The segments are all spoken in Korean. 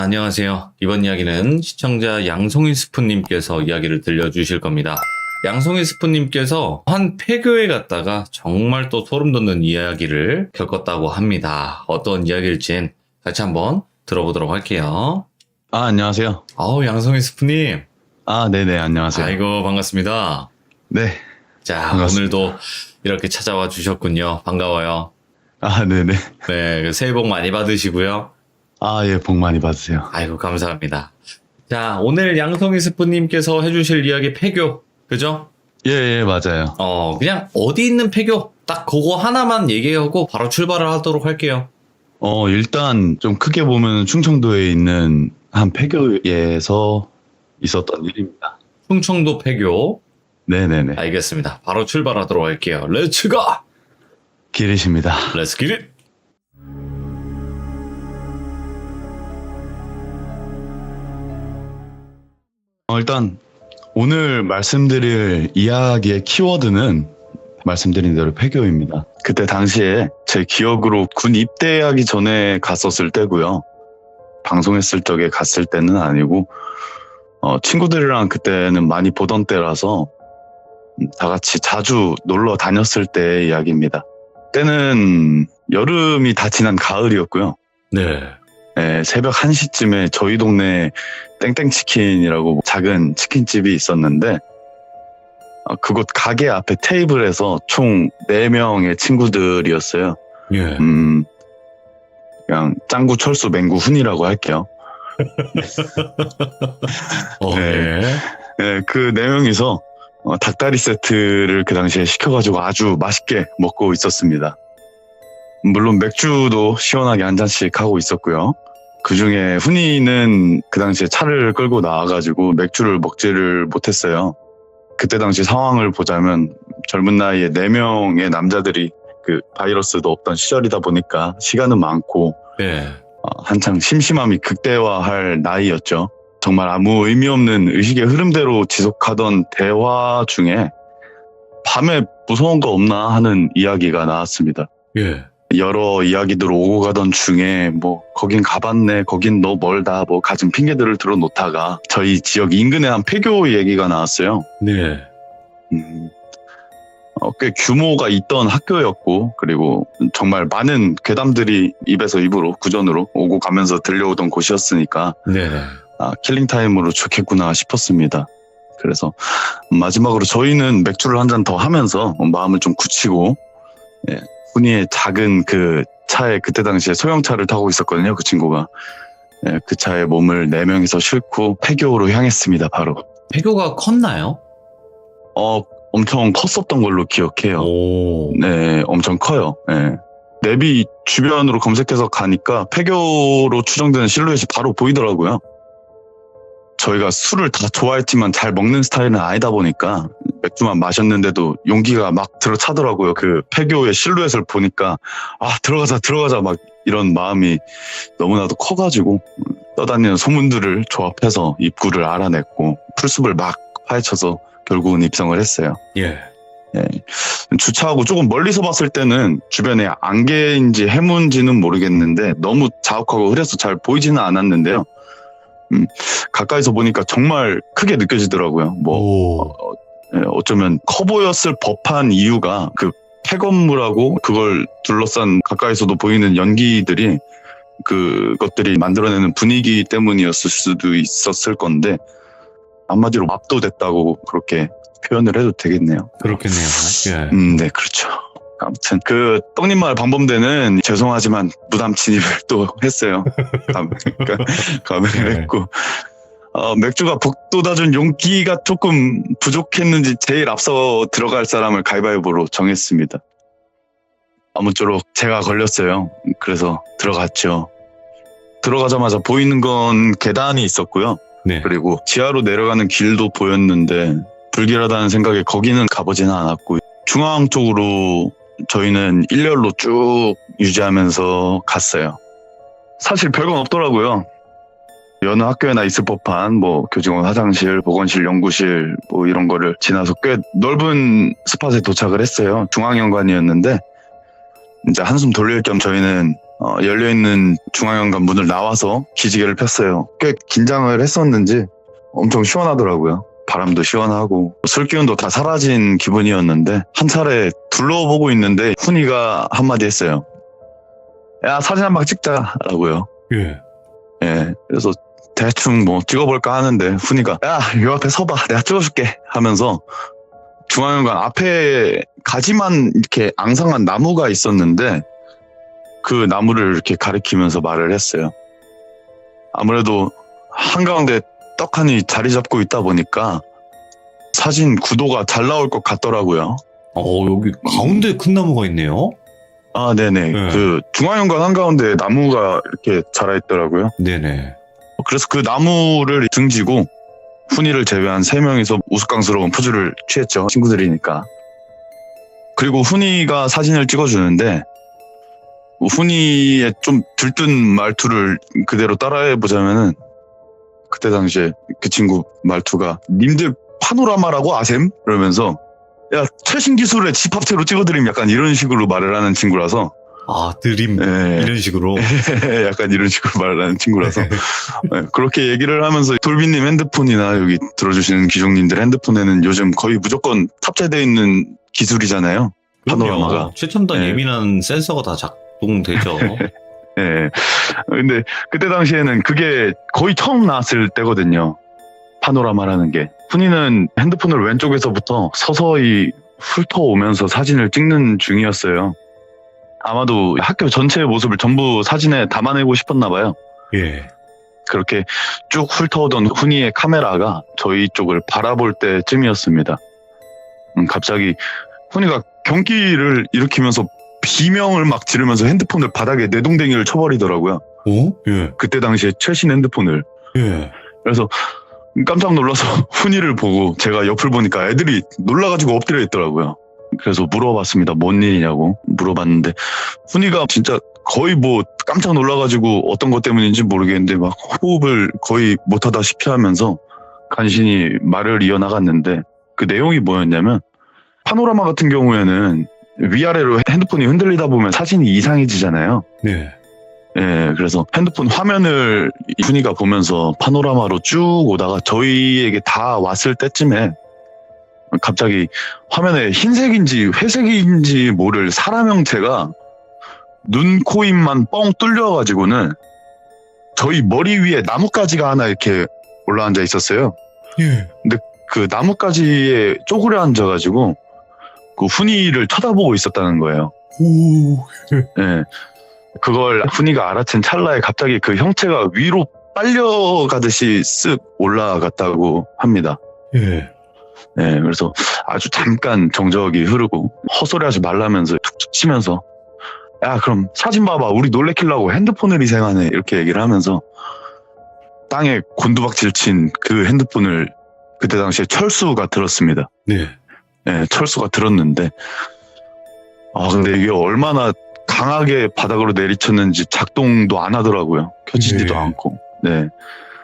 안녕하세요. 이번 이야기는 시청자 양송이 스프님께서 이야기를 들려주실 겁니다. 양송이 스프님께서 한 폐교에 갔다가 정말 또 소름 돋는 이야기를 겪었다고 합니다. 어떤 이야기일진 같이 한번 들어보도록 할게요. 안녕하세요. 양송이 스프님. 네네, 안녕하세요. 아이고, 반갑습니다. 네. 자, 반갑습니다. 오늘도 이렇게 찾아와 주셨군요. 반가워요. 네네. 네, 새해 복 많이 받으시고요. 예, 복 많이 받으세요. 아이고, 감사합니다. 자, 오늘 양송이 스프님께서 해주실 이야기 폐교, 그죠? 예, 맞아요. 그냥 어디 있는 폐교, 딱 그거 하나만 얘기하고 바로 출발을 하도록 할게요. 일단 좀 크게 보면 충청도에 있는 한 폐교에서 있었던 일입니다. 충청도 폐교. 네네네. 알겠습니다. 바로 출발하도록 할게요. 렛츠 고! 길이십니다. 렛츠 기릿! 일단 오늘 말씀드릴 이야기의 키워드는 말씀드린 대로 폐교입니다. 그때 당시에 제 기억으로 군 입대하기 전에 갔었을 때고요. 방송했을 적에 갔을 때는 아니고 친구들이랑 그때는 많이 보던 때라서 다 같이 자주 놀러 다녔을 때의 이야기입니다. 그때는 여름이 다 지난 가을이었고요. 네. 새벽 1시쯤에 저희 동네에 땡땡치킨이라고 작은 치킨집이 있었는데 그곳 가게 앞에 테이블에서 총 4명의 친구들이었어요. 예. 그냥 짱구 철수 맹구 훈이라고 할게요. 네. 그 4명이서 닭다리 세트를 그 당시에 시켜가지고 아주 맛있게 먹고 있었습니다. 물론 맥주도 시원하게 한 잔씩 하고 있었고요. 그 중에 훈이는 그 당시에 차를 끌고 나와가지고 맥주를 먹지를 못했어요. 그때 당시 상황을 보자면 젊은 나이에 4명의 남자들이 그 바이러스도 없던 시절이다 보니까 시간은 많고 네. 한창 심심함이 극대화할 나이였죠. 정말 아무 의미 없는 의식의 흐름대로 지속하던 대화 중에 밤에 무서운 거 없나 하는 이야기가 나왔습니다. 예. 여러 이야기들 오고 가던 중에 거긴 가봤네, 거긴 너 멀다, 갖은 핑계들을 들어놓다가 저희 지역 인근에 한 폐교 얘기가 나왔어요. 네. 꽤 규모가 있던 학교였고, 그리고 정말 많은 괴담들이 입에서 입으로 구전으로 오고 가면서 들려오던 곳이었으니까 네. 킬링타임으로 좋겠구나 싶었습니다. 그래서 마지막으로 저희는 맥주를 한 잔 더 하면서 마음을 좀 굳히고, 훈이의 작은 그 차에 그때 당시에 소형차를 타고 있었거든요. 그 친구가. 그 차에 몸을 4명이서 싣고 폐교로 향했습니다. 바로. 폐교가 컸나요? 엄청 컸었던 걸로 기억해요. 오. 네, 엄청 커요. 내비 주변으로 검색해서 가니까 폐교로 추정되는 실루엣이 바로 보이더라고요. 저희가 술을 다 좋아했지만 잘 먹는 스타일은 아니다 보니까 맥주만 마셨는데도 용기가 막 들어차더라고요. 그 폐교의 실루엣을 보니까 들어가자 막 이런 마음이 너무나도 커가지고 떠다니는 소문들을 조합해서 입구를 알아냈고 풀숲을 막 파헤쳐서 결국은 입성을 했어요. 예. 주차하고 조금 멀리서 봤을 때는 주변에 안개인지 해문지는 모르겠는데 너무 자욱하고 흐려서 잘 보이지는 않았는데요. 가까이서 보니까 정말 크게 느껴지더라고요. 어쩌면 커 보였을 법한 이유가 그 폐건물하고 그걸 둘러싼 가까이서도 보이는 연기들이 그것들이 만들어내는 분위기 때문이었을 수도 있었을 건데 한마디로 압도됐다고 그렇게 표현을 해도 되겠네요. 그렇겠네요. 예. 네, 그렇죠. 아무튼 그 떡잎마을 방범대는 죄송하지만 무담 진입을 또 했어요. 감회를 했고 맥주가 북돋아준 용기가 조금 부족했는지 제일 앞서 들어갈 사람을 가위바위보로 정했습니다. 아무쪼록 제가 걸렸어요. 그래서 들어갔죠. 들어가자마자 보이는 건 계단이 있었고요. 네. 그리고 지하로 내려가는 길도 보였는데 불길하다는 생각에 거기는 가보지는 않았고 중앙 쪽으로 저희는 일렬로 쭉 유지하면서 갔어요. 사실 별건 없더라고요. 여느 학교에나 있을 법한 교직원 화장실, 보건실, 연구실 이런 거를 지나서 꽤 넓은 스팟에 도착을 했어요. 중앙연관이었는데 이제 한숨 돌릴 겸 저희는 열려있는 중앙현관 문을 나와서 기지개를 폈어요. 꽤 긴장을 했었는지 엄청 시원하더라고요. 바람도 시원하고 술 기운도 다 사라진 기분이었는데 한 차례 둘러보고 있는데 훈이가 한마디 했어요. 야, 사진 한 방 찍자라고요. 예. 예, 그래서 대충 뭐 찍어볼까 하는데 훈이가 야, 요 앞에 서봐, 내가 찍어줄게 하면서 중앙현관 앞에 가지만 이렇게 앙상한 나무가 있었는데 그 나무를 이렇게 가리키면서 말을 했어요. 아무래도 한가운데 떡하니 자리 잡고 있다 보니까 사진 구도가 잘 나올 것 같더라고요. 여기 가운데 큰 나무가 있네요. 아, 네네. 네. 그 중앙현관 한가운데 나무가 이렇게 자라있더라고요. 네네. 그래서 그 나무를 등지고 훈이를 제외한 3명이서 우스꽝스러운 포즈를 취했죠. 친구들이니까. 그리고 훈이가 사진을 찍어주는데 훈이의 좀 들뜬 말투를 그대로 따라해보자면은 그때 당시에 그 친구 말투가 님들 파노라마라고 아셈? 이러면서 야, 최신 기술의 집합체로 찍어드림 약간 이런 식으로 말을 하는 친구라서 드림. 예. 이런 식으로. 약간 이런 식으로 말을 하는 친구라서 예, 그렇게 얘기를 하면서 돌비님 핸드폰이나 여기 들어주시는 기종님들 핸드폰에는 요즘 거의 무조건 탑재되어 있는 기술이잖아요. 파노라마가. 그럼요. 최첨단 네. 예민한 센서가 다 작동되죠. 예. 근데 그때 당시에는 그게 거의 처음 나왔을 때거든요. 파노라마라는 게. 훈이는 핸드폰을 왼쪽에서부터 서서히 훑어오면서 사진을 찍는 중이었어요. 아마도 학교 전체의 모습을 전부 사진에 담아내고 싶었나 봐요. 예. 그렇게 쭉 훑어오던 훈이의 카메라가 저희 쪽을 바라볼 때쯤이었습니다. 갑자기 훈이가 경기를 일으키면서 비명을 막 지르면서 핸드폰을 바닥에 내동댕이를 쳐버리더라고요. 예. 그때 당시에 최신 핸드폰을. 예. 그래서 깜짝 놀라서 훈이를 보고 제가 옆을 보니까 애들이 놀라가지고 엎드려 있더라고요. 그래서 물어봤습니다. 뭔 일이냐고 물어봤는데 훈이가 진짜 거의 뭐 깜짝 놀라가지고 어떤 것 때문인지 모르겠는데 막 호흡을 거의 못하다시피 하면서 간신히 말을 이어나갔는데 그 내용이 뭐였냐면 파노라마 같은 경우에는 위아래로 핸드폰이 흔들리다 보면 사진이 이상해지잖아요. 네. 예, 그래서 핸드폰 화면을 훈이가 보면서 파노라마로 쭉 오다가 저희에게 다 왔을 때쯤에 갑자기 화면에 흰색인지 회색인지 모를 사람 형체가 눈, 코, 입만 뻥 뚫려가지고는 저희 머리 위에 나뭇가지가 하나 이렇게 올라앉아 있었어요. 예. 그 나뭇가지에 쪼그려 앉아가지고 그 훈이를 쳐다보고 있었다는 거예요. 오. 예. 그걸 훈이가 알아챈 찰나에 갑자기 그 형체가 위로 빨려가듯이 쓱 올라갔다고 합니다. 예. 예, 그래서 아주 잠깐 정적이 흐르고 헛소리하지 말라면서 툭툭 치면서 야, 그럼 사진 봐봐, 우리 놀래키려고 핸드폰을 희생하네, 이렇게 얘기를 하면서 땅에 곤두박질 친 그 핸드폰을 그때 당시에 철수가 들었습니다. 네. 예, 철수가 들었는데 근데 이게 얼마나 강하게 바닥으로 내리쳤는지 작동도 안 하더라고요. 켜지지도 네. 않고. 네.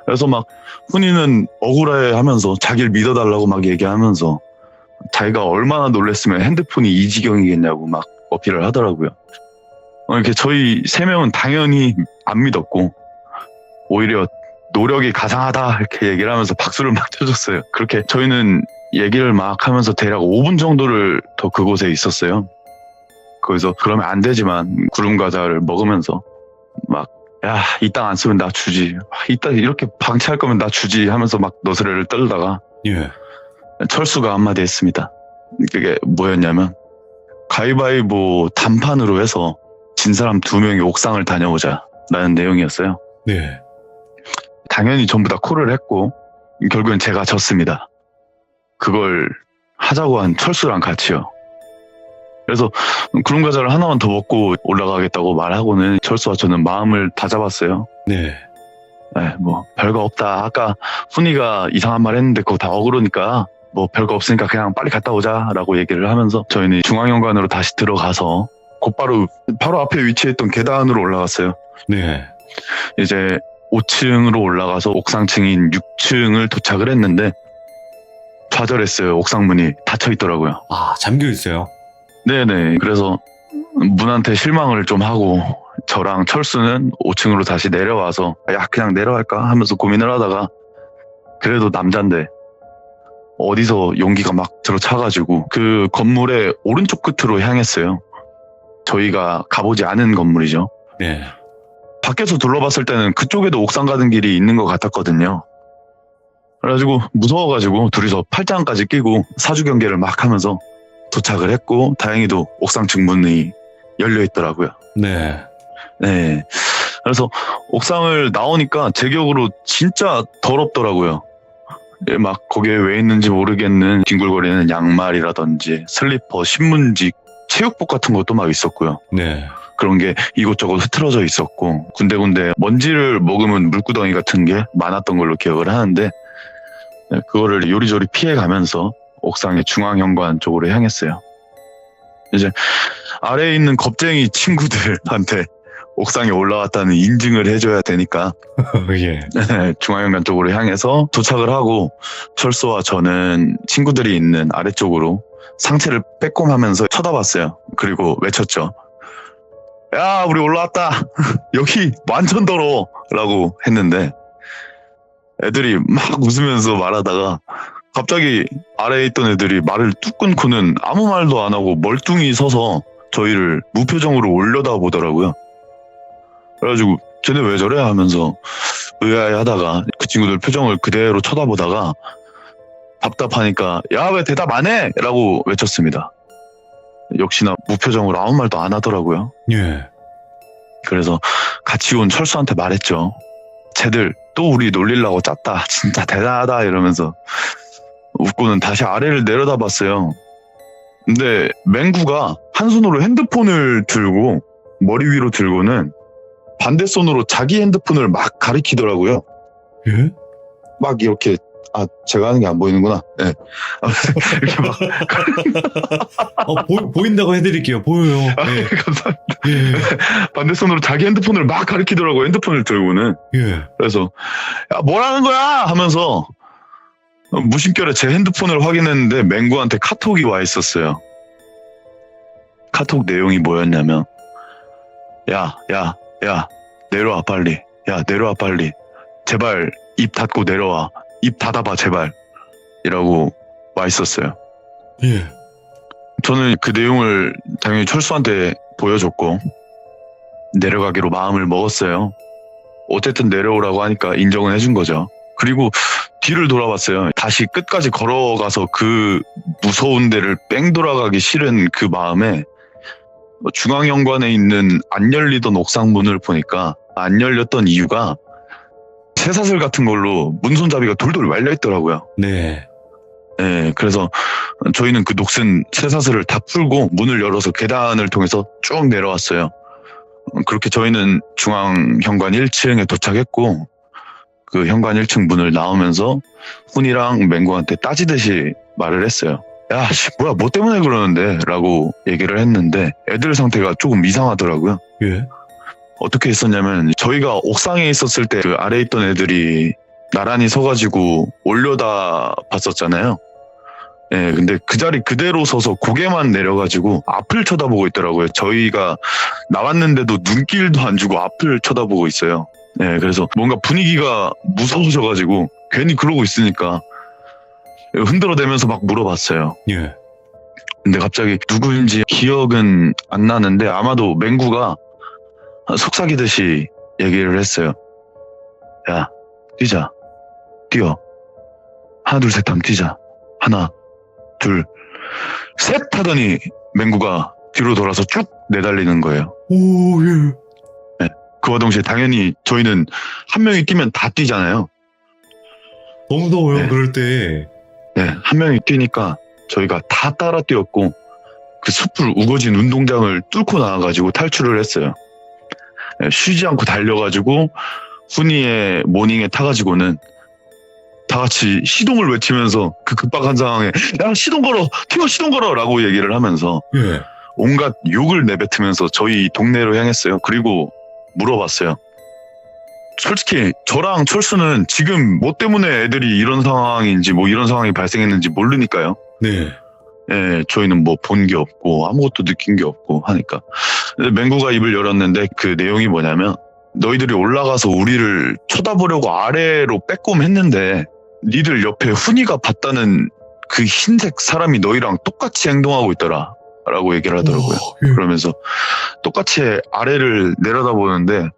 그래서 막 훈이는 억울해 하면서 자기를 믿어달라고 막 얘기하면서 자기가 얼마나 놀랬으면 핸드폰이 이 지경이겠냐고 막 어필을 하더라고요. 이렇게 저희 3명은 당연히 안 믿었고 오히려 노력이 가상하다 이렇게 얘기를 하면서 박수를 막 쳐줬어요. 그렇게 저희는 얘기를 막 하면서 대략 5분 정도를 더 그곳에 있었어요. 거기서 그러면 안 되지만 구름 과자를 먹으면서 막 야, 이 땅 안 쓰면 나 주지. 이따 이렇게 방치할 거면 나 주지 하면서 막 너스레를 떨다가 예. 철수가 한마디 했습니다. 그게 뭐였냐면 가위바위보 단판으로 해서 진 사람 2명이 옥상을 다녀오자 라는 내용이었어요. 네. 당연히 전부 다 콜을 했고 결국엔 제가 졌습니다. 그걸 하자고 한 철수랑 같이요. 그래서 구름 과자를 하나만 더 먹고 올라가겠다고 말하고는 철수와 저는 마음을 다 잡았어요. 네. 네, 뭐 별거 없다. 아까 훈이가 이상한 말 했는데 그거 다 억울하니까 뭐 별거 없으니까 그냥 빨리 갔다 오자라고 얘기를 하면서 저희는 중앙현관으로 다시 들어가서 곧바로 바로 앞에 위치했던 계단으로 올라갔어요. 네. 이제 5층으로 올라가서 옥상층인 6층을 도착을 했는데 좌절했어요. 옥상문이 닫혀 있더라고요. 잠겨 있어요. 네네. 그래서 문한테 실망을 좀 하고 저랑 철수는 5층으로 다시 내려와서 야 그냥 내려갈까 하면서 고민을 하다가 그래도 남잔데 어디서 용기가 막 들어차가지고 그 건물의 오른쪽 끝으로 향했어요. 저희가 가보지 않은 건물이죠. 네. 밖에서 둘러봤을 때는 그쪽에도 옥상 가는 길이 있는 것 같았거든요. 그래가지고 무서워가지고 둘이서 팔짱까지 끼고 사주 경계를 막 하면서 도착을 했고 다행히도 옥상 측 문이 열려 있더라고요. 네. 네. 그래서 옥상을 나오니까 제 기억으로 진짜 더럽더라고요. 예, 막 거기에 왜 있는지 모르겠는 뒹굴거리는 양말이라든지 슬리퍼, 신문지, 체육복 같은 것도 막 있었고요. 네. 그런 게 이곳저곳 흐트러져 있었고 군데군데 먼지를 머금은 물구덩이 같은 게 많았던 걸로 기억을 하는데 그거를 요리조리 피해가면서 옥상의 중앙현관 쪽으로 향했어요. 이제 아래에 있는 겁쟁이 친구들한테 옥상에 올라왔다는 인증을 해줘야 되니까 예. 중앙현관 쪽으로 향해서 도착을 하고 철수와 저는 친구들이 있는 아래쪽으로 상체를 빼꼼하면서 쳐다봤어요. 그리고 외쳤죠. 야 우리 올라왔다. 여기 완전 더러워 라고 했는데 애들이 막 웃으면서 말하다가 갑자기 아래에 있던 애들이 말을 뚝 끊고는 아무 말도 안 하고 멀뚱히 서서 저희를 무표정으로 올려다보더라고요. 그래가지고 쟤네 왜 저래 하면서 의아해하다가 그 친구들 표정을 그대로 쳐다보다가 답답하니까 야 왜 대답 안 해? 라고 외쳤습니다. 역시나 무표정으로 아무 말도 안 하더라고요. 예. 그래서 같이 온 철수한테 말했죠. 쟤들 또 우리 놀리려고 짰다. 진짜 대단하다 이러면서 웃고는 다시 아래를 내려다봤어요. 근데 맹구가 한 손으로 핸드폰을 들고 머리 위로 들고는 반대 손으로 자기 핸드폰을 막 가리키더라고요. 예? 막 이렇게 제가 하는 게 안 보이는구나. 네. 이렇게 막 보인다고 해드릴게요. 보여요. 예. 감사합니다. 예. 반대 손으로 자기 핸드폰을 막 가리키더라고요. 핸드폰을 들고는. 예. 그래서 야 뭐라는 거야 하면서 무심결에 제 핸드폰을 확인했는데 맹구한테 카톡이 와 있었어요. 카톡 내용이 뭐였냐면 야 내려와 빨리. 야 내려와 빨리. 제발 입 닫고 내려와. 입 닫아봐 제발. 이라고 와 있었어요. 예. 저는 그 내용을 당연히 철수한테 보여줬고 내려가기로 마음을 먹었어요. 어쨌든 내려오라고 하니까 인정은 해준 거죠. 그리고 뒤를 돌아봤어요. 다시 끝까지 걸어가서 그 무서운 데를 뺑 돌아가기 싫은 그 마음에 중앙현관에 있는 안 열리던 옥상 문을 보니까 안 열렸던 이유가 쇠사슬 같은 걸로 문 손잡이가 돌돌 말려 있더라고요. 네. 네, 그래서 저희는 그 녹슨 쇠사슬을 다 풀고 문을 열어서 계단을 통해서 쭉 내려왔어요. 그렇게 저희는 중앙현관 1층에 도착했고 그 현관 1층 문을 나오면서 훈이랑 맹구한테 따지듯이 말을 했어요. 야, 뭐야, 뭐 때문에 그러는데? 라고 얘기를 했는데 애들 상태가 조금 이상하더라고요. 예. 어떻게 했었냐면 저희가 옥상에 있었을 때 그 아래에 있던 애들이 나란히 서가지고 올려다 봤었잖아요. 예, 근데 그 자리 그대로 서서 고개만 내려가지고 앞을 쳐다보고 있더라고요. 저희가 나왔는데도 눈길도 안 주고 앞을 쳐다보고 있어요. 예, 그래서 뭔가 분위기가 무서우셔가지고 괜히 그러고 있으니까 흔들어대면서 막 물어봤어요. 예. 근데 갑자기 누구인지 기억은 안 나는데 아마도 맹구가 속삭이듯이 얘기를 했어요. 야, 뛰자. 뛰어. 하나, 둘, 셋 하면 뛰자. 하나, 둘, 셋 하더니 맹구가 뒤로 돌아서 쭉 내달리는 거예요. 오, 예. 네. 그와 동시에 당연히 저희는 한 명이 뛰면 다 뛰잖아요. 너무 무서워요, 네. 그럴 때. 네, 한 명이 뛰니까 저희가 다 따라 뛰었고 그 숲을 우거진 운동장을 뚫고 나와가지고 탈출을 했어요. 네, 쉬지 않고 달려가지고 훈이의 모닝에 타가지고는 다 같이 시동을 외치면서 그 급박한 상황에 야 시동 걸어 튀어 시동 걸어 라고 얘기를 하면서 예. 온갖 욕을 내뱉으면서 저희 동네로 향했어요. 그리고 물어봤어요. 솔직히 저랑 철수는 지금 뭐 때문에 애들이 이런 상황인지 뭐 이런 상황이 발생했는지 모르니까요. 네. 예, 저희는 뭐 본 게 없고 아무것도 느낀 게 없고 하니까 맹구가 입을 열었는데 그 내용이 뭐냐면 너희들이 올라가서 우리를 쳐다보려고 아래로 빼꼼 했는데 니들 옆에 훈이가 봤다는 그 흰색 사람이 너희랑 똑같이 행동하고 있더라 라고 얘기를 하더라고요. 예. 그러면서 똑같이 아래를 내려다보는데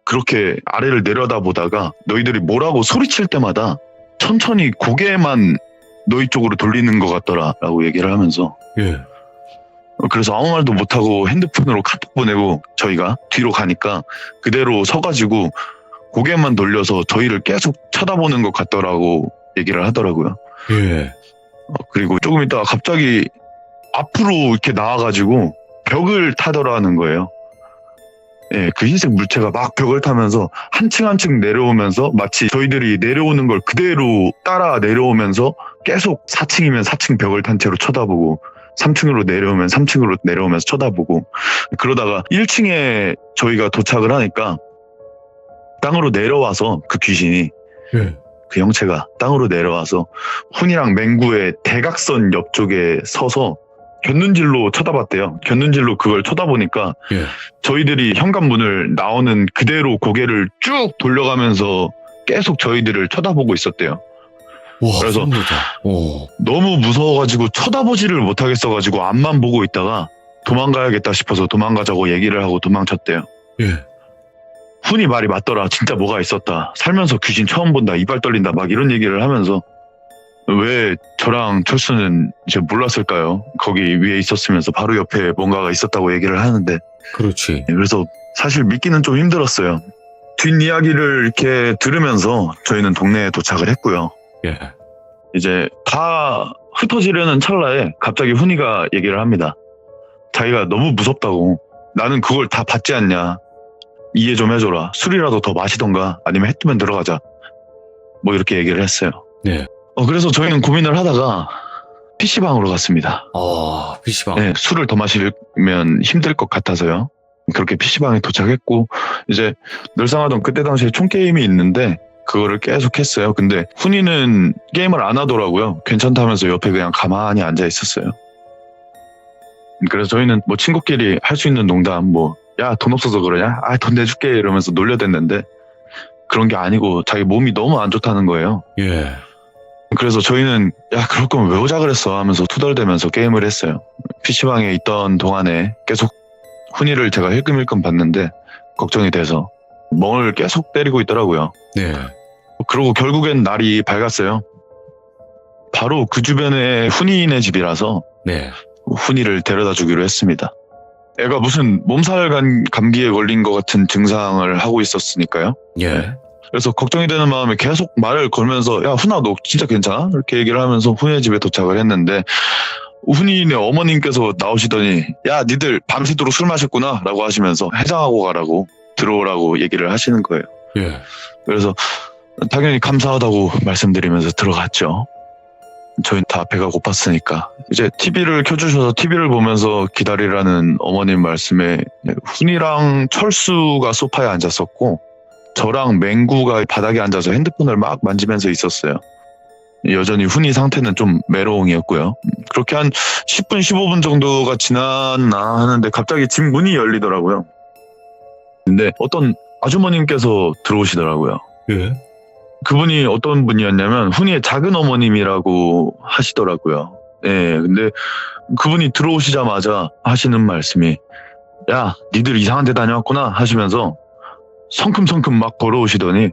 그렇게 아래를 내려다보다가 너희들이 뭐라고 소리칠 때마다 천천히 고개만 너희 쪽으로 돌리는 것 같더라 라고 얘기를 하면서 예. 그래서 아무 말도 못하고 핸드폰으로 카톡 보내고 저희가 뒤로 가니까 그대로 서가지고 고개만 돌려서 저희를 계속 쳐다보는 것 같더라고 얘기를 하더라고요. 예. 그리고 조금 있다가 갑자기 앞으로 이렇게 나와가지고 벽을 타더라는 거예요. 예, 그 흰색 물체가 막 벽을 타면서 한 층 한 층 내려오면서 마치 저희들이 내려오는 걸 그대로 따라 내려오면서 계속 4층이면 4층 벽을 탄 채로 쳐다보고 3층으로 내려오면 3층으로 내려오면서 쳐다보고 그러다가 1층에 저희가 도착을 하니까 땅으로 내려와서 그 귀신이 예. 그 형체가 땅으로 내려와서 훈이랑 맹구의 대각선 옆쪽에 서서 곁눈질로 쳐다봤대요. 곁눈질로 그걸 쳐다보니까 예. 저희들이 현관문을 나오는 그대로 고개를 쭉 돌려가면서 계속 저희들을 쳐다보고 있었대요. 와, 그래서 소름 돋아. 오. 너무 무서워가지고 쳐다보지를 못하겠어가지고 앞만 보고 있다가 도망가야겠다 싶어서 도망가자고 얘기를 하고 도망쳤대요. 예. 훈이 말이 맞더라. 진짜 뭐가 있었다. 살면서 귀신 처음 본다. 이발 떨린다. 막 이런 얘기를 하면서 왜 저랑 철수는 이제 몰랐을까요? 거기 위에 있었으면서 바로 옆에 뭔가가 있었다고 얘기를 하는데 그렇지. 그래서 사실 믿기는 좀 힘들었어요. 뒷이야기를 이렇게 들으면서 저희는 동네에 도착을 했고요. 예. 이제 다 흩어지려는 찰나에 갑자기 훈이가 얘기를 합니다. 자기가 너무 무섭다고 나는 그걸 다 받지 않냐. 이해 좀 해줘라. 술이라도 더 마시던가 아니면 해 뜨면 들어가자. 뭐 이렇게 얘기를 했어요. 네. 그래서 저희는 고민을 하다가 PC방으로 갔습니다. 아, PC방. 네, 술을 더 마시면 힘들 것 같아서요. 그렇게 PC방에 도착했고 이제 늘상 하던 그때 당시에 총게임이 있는데 그거를 계속 했어요. 근데 훈이는 게임을 안 하더라고요. 괜찮다면서 옆에 그냥 가만히 앉아 있었어요. 그래서 저희는 뭐 친구끼리 할 수 있는 농담 뭐 야, 돈 없어서 그러냐? 아, 돈 내줄게 이러면서 놀려댔는데 그런 게 아니고 자기 몸이 너무 안 좋다는 거예요. 예. 그래서 저희는 야, 그럴 거면 왜 오자 그랬어 하면서 투덜대면서 게임을 했어요. PC방에 있던 동안에 계속 훈이를 제가 힐끔힐끔 봤는데 걱정이 돼서 멍을 계속 때리고 있더라고요. 네. 그러고 결국엔 날이 밝았어요. 바로 그 주변에 훈이네 집이라서 네. 훈이를 데려다 주기로 했습니다. 애가 무슨 몸살 감기에 걸린 것 같은 증상을 하고 있었으니까요. 예. 그래서 걱정이 되는 마음에 계속 말을 걸면서 야, 훈아 너 진짜 괜찮아? 이렇게 얘기를 하면서 훈이네 집에 도착을 했는데 훈이네 어머님께서 나오시더니 야, 니들 밤새도록 술 마셨구나 라고 하시면서 해장하고 가라고 들어오라고 얘기를 하시는 거예요. 예. 그래서 당연히 감사하다고 말씀드리면서 들어갔죠. 저희 다 배가 고팠으니까 이제 TV를 켜주셔서 TV를 보면서 기다리라는 어머님 말씀에 훈이랑 철수가 소파에 앉았었고 저랑 맹구가 바닥에 앉아서 핸드폰을 막 만지면서 있었어요. 여전히 훈이 상태는 좀 메롱이었고요. 그렇게 한 10분 15분 정도가 지났나 하는데 갑자기 집 문이 열리더라고요. 근데 어떤 아주머님께서 들어오시더라고요. 예. 그분이 어떤 분이었냐면 훈이의 작은 어머님이라고 하시더라고요. 예, 근데 그분이 들어오시자마자 하시는 말씀이 야, 니들 이상한 데 다녀왔구나 하시면서 성큼성큼 막 걸어오시더니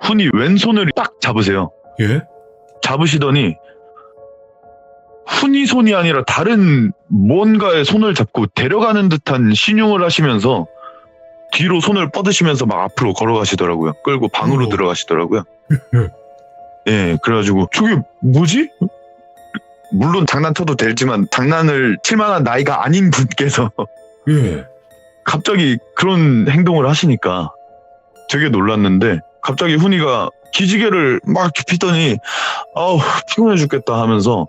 훈이 왼손을 딱 잡으세요. 예. 잡으시더니 훈이 손이 아니라 다른 뭔가의 손을 잡고 데려가는 듯한 신용을 하시면서 뒤로 손을 뻗으시면서 막 앞으로 걸어가시더라고요. 끌고 방으로 오. 들어가시더라고요. 예, 그래가지고 저게 뭐지? 물론 장난쳐도 되지만 장난을 칠 만한 나이가 아닌 분께서 예. 갑자기 그런 행동을 하시니까 되게 놀랐는데 갑자기 훈이가 기지개를 막 이렇게 피더니 아우 피곤해 죽겠다 하면서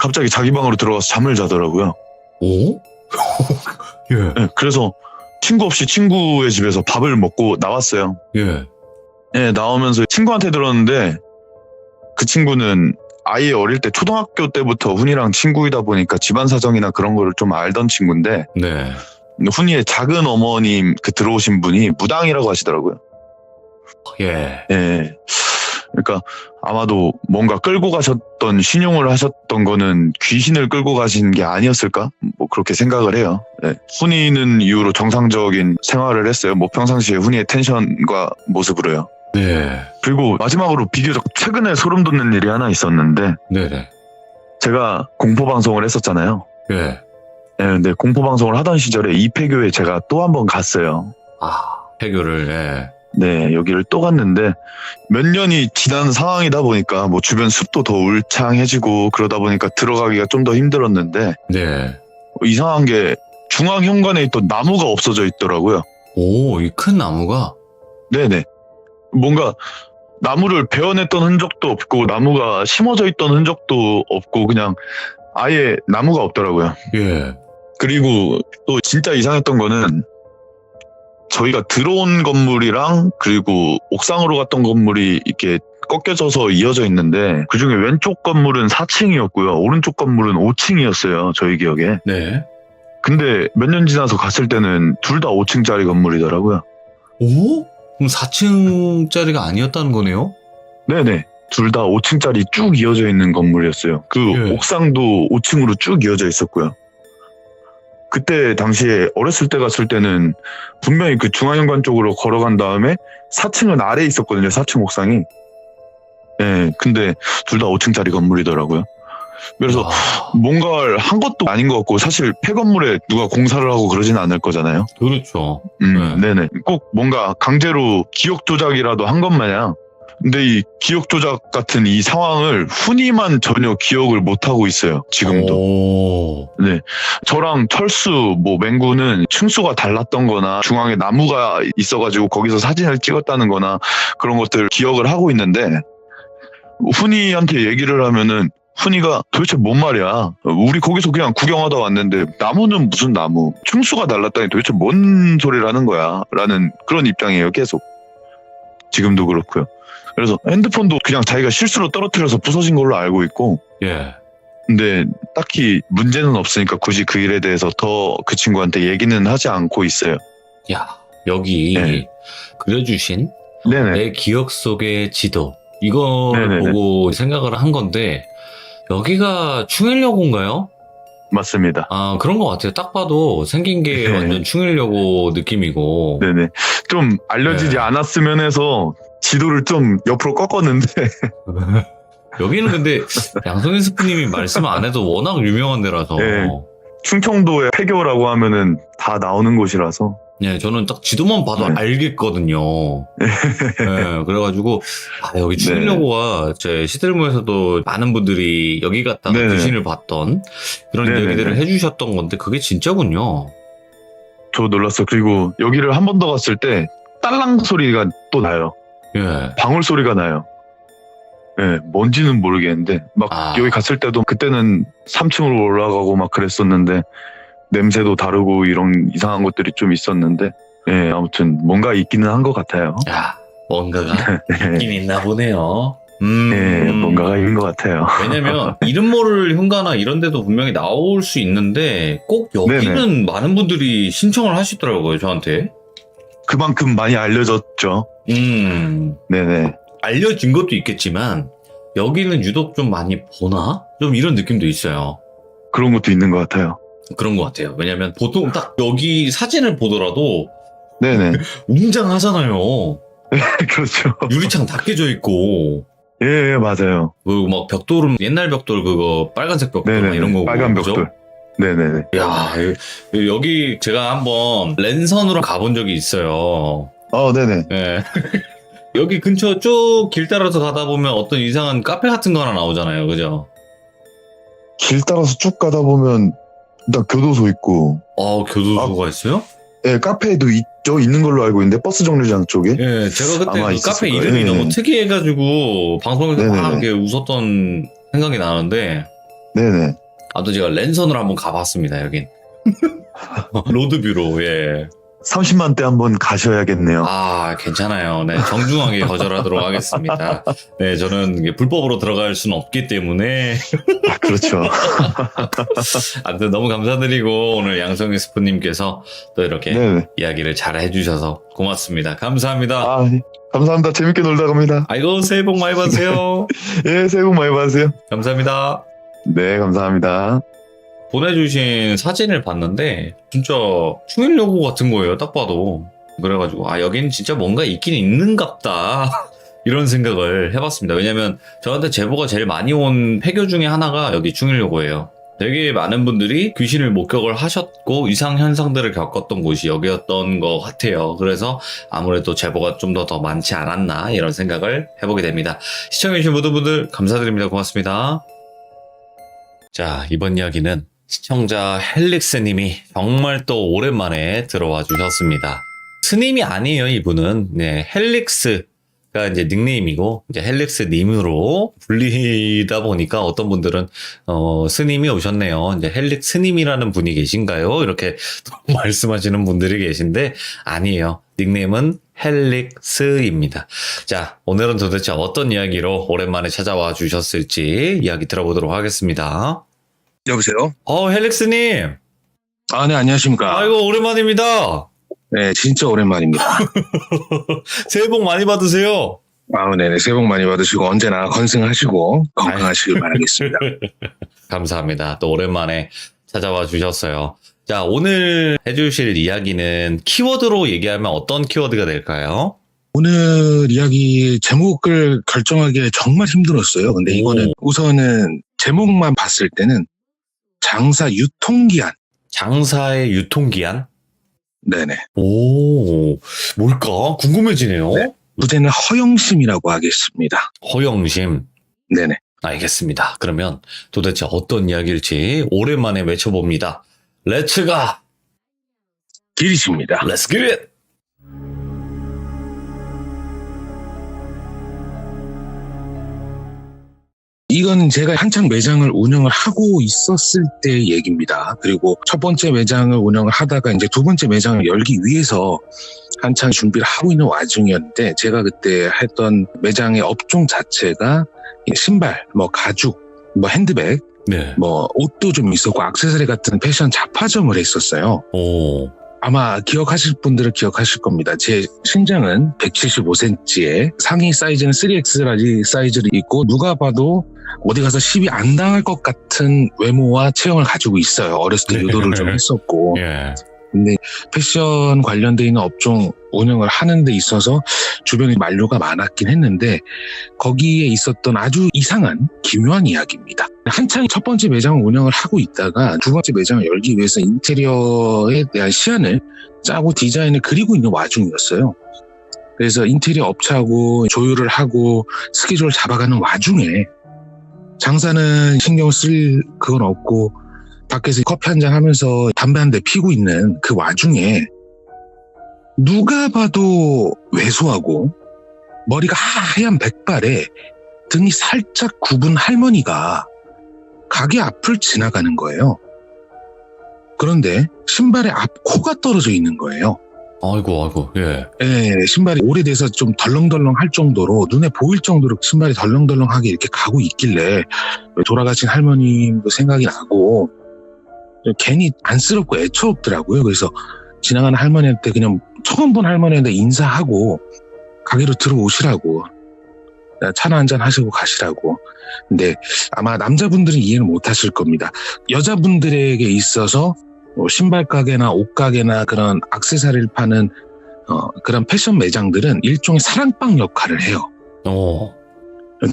갑자기 자기 방으로 들어가서 잠을 자더라고요. 오? 예. 예, 그래서 친구 없이 친구의 집에서 밥을 먹고 나왔어요. 예. 예, 나오면서 친구한테 들었는데 그 친구는 아예 어릴 때 초등학교 때부터 훈이랑 친구이다 보니까 집안 사정이나 그런 거를 좀 알던 친구인데 네. 훈이의 작은 어머님 그 들어오신 분이 무당이라고 하시더라고요. 예. 예. 그러니까 아마도 뭔가 끌고 가셨던 신용을 하셨던 거는 귀신을 끌고 가신 게 아니었을까? 뭐 그렇게 생각을 해요. 예. 훈이는 이후로 정상적인 생활을 했어요. 뭐 평상시에 훈이의 텐션과 모습으로요. 네. 그리고 마지막으로 비교적 최근에 소름 돋는 일이 하나 있었는데 네네. 제가 공포 방송을 했었잖아요. 예. 예, 근데 공포 방송을 하던 시절에 이 폐교에 제가 또 한 번 갔어요. 아, 해교를, 예. 네, 여기를 또 갔는데 몇 년이 지난 상황이다 보니까 뭐 주변 숲도 더 울창해지고 그러다 보니까 들어가기가 좀 더 힘들었는데 네. 이상한 게 중앙 현관에 있던 나무가 없어져 있더라고요. 오, 이 큰 나무가? 네네. 뭔가 나무를 베어냈던 흔적도 없고 나무가 심어져 있던 흔적도 없고 그냥 아예 나무가 없더라고요. 예. 그리고 또 진짜 이상했던 거는 저희가 들어온 건물이랑 그리고 옥상으로 갔던 건물이 이렇게 꺾여져서 이어져 있는데 그중에 왼쪽 건물은 4층이었고요. 오른쪽 건물은 5층이었어요. 저희 기억에. 네. 근데 몇 년 지나서 갔을 때는 둘 다 5층짜리 건물이더라고요. 오? 그럼 4층짜리가 아니었다는 거네요? 네네. 둘 다 5층짜리 쭉 이어져 있는 건물이었어요. 그 예. 옥상도 5층으로 쭉 이어져 있었고요. 그때 당시에 어렸을 때 갔을 때는 분명히 그 중앙현관 쪽으로 걸어간 다음에 4층은 아래에 있었거든요. 4층 옥상이. 예, 근데 둘 다 5층짜리 건물이더라고요. 그래서 아, 뭔가를 한 것도 아닌 것 같고 사실 폐건물에 누가 공사를 하고 그러진 않을 거잖아요. 그렇죠. 네네. 꼭 뭔가 강제로 기억 조작이라도 한 것 마냥. 근데 이 기억 조작 같은 이 상황을 훈이만 전혀 기억을 못 하고 있어요. 지금도. 오. 저랑 철수, 뭐 맹구는 층수가 달랐던 거나 중앙에 나무가 있어가지고 거기서 사진을 찍었다는 거나 그런 것들 기억을 하고 있는데 훈이한테 얘기를 하면은 훈이가 도대체 뭔 말이야. 우리 거기서 그냥 구경하다 왔는데 나무는 무슨 나무. 층수가 달랐다니 도대체 뭔 소리를 하는 거야. 라는 그런 입장이에요. 계속. 지금도 그렇고요. 그래서 핸드폰도 그냥 자기가 실수로 떨어뜨려서 부서진 걸로 알고 있고 예. 근데 딱히 문제는 없으니까 굳이 그 일에 대해서 더 그 친구한테 얘기는 하지 않고 있어요. 야, 여기 네. 그려주신 네네. 내 기억 속의 지도. 이거를 네네네. 보고 생각을 한 건데, 여기가 충일여고인가요? 맞습니다. 아, 그런 것 같아요. 딱 봐도 생긴 게 네. 완전 충일여고 느낌이고. 네네. 좀 알려지지 네. 않았으면 해서 지도를 좀 옆으로 꺾었는데 여기는 근데 양성인 스프님이 말씀 안 해도 워낙 유명한 데라서. 네. 충청도의 폐교라고 하면은 다 나오는 곳이라서 네, 저는 딱 지도만 봐도 네. 알겠거든요. 네, 그래가지고, 아, 여기 네. 충일여고가 제 시들모에서도 많은 분들이 여기 갔다가 네네. 귀신을 봤던 그런 네네네. 이야기들을 해주셨던 건데, 그게 진짜군요. 저 놀랐어요. 그리고 여기를 한 번 더 갔을 때 딸랑 소리가 또 나요. 예. 방울 소리가 나요. 예, 뭔지는 모르겠는데 막 아. 여기 갔을 때도 그때는 3층으로 올라가고 막 그랬었는데 냄새도 다르고 이런 이상한 것들이 좀 있었는데 예, 아무튼 뭔가 있기는 한 것 같아요. 야, 뭔가가 예, 있긴 있나 보네요. 뭔가가 있는 것 같아요. 왜냐면 이름 모를 현가나 이런 데도 분명히 나올 수 있는데 꼭 여기는 많은 분들이 신청을 하시더라고요, 저한테. 그만큼 많이 알려졌죠. 네네. 알려진 것도 있겠지만 여기는 유독 좀 많이 보나? 좀 이런 느낌도 있어요. 그런 것도 있는 것 같아요. 그런 것 같아요. 왜냐면 보통 딱 여기 사진을 보더라도 네네. 웅장하잖아요. 그렇죠. 유리창 다 깨져 있고. 예, 맞아요. 그리고 막 벽돌은 옛날 벽돌 그거 빨간색 벽돌 막 네네. 이런 거고. 빨간 그죠? 벽돌. 네네네. 야, 여기 제가 한번 랜선으로 가본 적이 있어요. 네네. 예. 여기 근처 쭉 길 따라서 가다 보면 어떤 이상한 카페 같은 거 하나 나오잖아요. 그죠? 길 따라서 쭉 가다 보면 일단 교도소 있고 교도소가 있어요? 예, 카페도 있죠. 있는 걸로 알고 있는데 버스 정류장 쪽에. 예, 제가 그때 아마 그 있었을 카페 거예요. 이름이 네네. 너무 특이해가지고 방송에서 막 네네네. 이렇게 웃었던 생각이 나는데 네네. 아무튼 제가 랜선으로 한번 가봤습니다. 여긴 로드뷰로. 예. 30만 대 한번 가셔야겠네요. 아, 괜찮아요. 네, 정중하게 거절하도록 하겠습니다. 네, 저는 이게 불법으로 들어갈 수는 없기 때문에. 아, 그렇죠. 아무튼 너무 감사드리고, 오늘 양성희 스프님께서 또 이렇게 네. 이야기를 잘 해주셔서 고맙습니다. 감사합니다. 아, 감사합니다. 재밌게 놀다 갑니다. 아이고, 새해 복 많이 받으세요. 예, 새해 복 많이 받으세요. 감사합니다. 네, 감사합니다. 보내주신 사진을 봤는데 진짜 충일여고 같은 거예요. 딱 봐도. 그래가지고 아, 여긴 진짜 뭔가 있긴 있는갑다 이런 생각을 해봤습니다. 왜냐면 저한테 제보가 제일 많이 온 폐교 중에 하나가 여기 충일여고예요. 되게 많은 분들이 귀신을 목격을 하셨고 이상 현상들을 겪었던 곳이 여기였던 것 같아요. 그래서 아무래도 제보가 좀 더 많지 않았나 이런 생각을 해보게 됩니다. 시청해주신 모든 분들 감사드립니다. 고맙습니다. 자, 이번 이야기는 시청자 헬릭스님이 정말 또 오랜만에 들어와 주셨습니다. 스님이 아니에요, 이분은. 네, 헬릭스가 이제 닉네임이고, 이제 헬릭스님으로 불리다 보니까 어떤 분들은, 스님이 오셨네요. 이제 헬릭스님이라는 분이 계신가요? 이렇게 또 말씀하시는 분들이 계신데, 아니에요. 닉네임은 헬릭스입니다. 자, 오늘은 도대체 어떤 이야기로 오랜만에 찾아와 주셨을지 이야기 들어보도록 하겠습니다. 여보세요? 헬릭스님. 아, 네, 안녕하십니까. 아이고, 오랜만입니다. 네, 진짜 오랜만입니다. 새해 복 많이 받으세요. 아, 네네, 새해 복 많이 받으시고, 언제나 건승하시고, 건강하시길 바라겠습니다. 감사합니다. 또 오랜만에 찾아와 주셨어요. 자, 오늘 해주실 이야기는 키워드로 얘기하면 어떤 키워드가 될까요? 오늘 이야기 제목을 결정하기 정말 힘들었어요. 근데 이거는 우선은 제목만 봤을 때는 장사 유통기한. 장사의 유통기한? 네네. 오, 뭘까? 궁금해지네요. 네. 부제는 허영심이라고 하겠습니다. 허영심. 네네. 알겠습니다. 그러면 도대체 어떤 이야기일지 오랜만에 외쳐봅니다. 렛츠가! 길이십니다. Let's get it! 이건 제가 한창 매장을 운영을 하고 있었을 때 얘기입니다. 그리고 첫 번째 매장을 운영을 하다가 이제 두 번째 매장을 열기 위해서 한창 준비를 하고 있는 와중이었는데 제가 그때 했던 매장의 업종 자체가 신발, 뭐 가죽, 뭐 핸드백, 네. 뭐 옷도 좀 있었고 액세서리 같은 패션 잡화점을 했었어요. 오. 아마 기억하실 분들은 기억하실 겁니다. 제 신장은 175cm에 상의 사이즈는 3X 사이즈를 입고 누가 봐도 어디 가서 시비 안 당할 것 같은 외모와 체형을 가지고 있어요. 어렸을 때 유도를 좀 했었고. 예. 근데 패션 관련돼 있는 업종 운영을 하는 데 있어서 주변에 만류가 많았긴 했는데 거기에 있었던 아주 이상한 기묘한 이야기입니다. 한창 첫 번째 매장을 운영을 하고 있다가 두 번째 매장을 열기 위해서 인테리어에 대한 시안을 짜고 디자인을 그리고 있는 와중이었어요. 그래서 인테리어 업체하고 조율을 하고 스케줄을 잡아가는 와중에 장사는 신경 쓸 그건 없고 밖에서 커피 한잔 하면서 담배 한 대 피고 있는 그 와중에 누가 봐도 왜소하고 머리가 하얀 백발에 등이 살짝 굽은 할머니가 가게 앞을 지나가는 거예요. 그런데 신발의 앞 코가 떨어져 있는 거예요. 아이고, 예. 예, 신발이 오래돼서 좀 덜렁덜렁 할 정도로 눈에 보일 정도로 신발이 덜렁덜렁하게 이렇게 가고 있길래 돌아가신 할머님도 생각이 나고 괜히 안쓰럽고 애처롭더라고요. 그래서 지나가는 할머니한테 그냥 처음 본 할머니한테 인사하고 가게로 들어오시라고 차나 한잔 하시고 가시라고. 근데 아마 남자분들은 이해를 못 하실 겁니다. 여자분들에게 있어서 신발 가게나 옷 가게나 그런 액세서리를 파는 그런 패션 매장들은 일종의 사랑방 역할을 해요.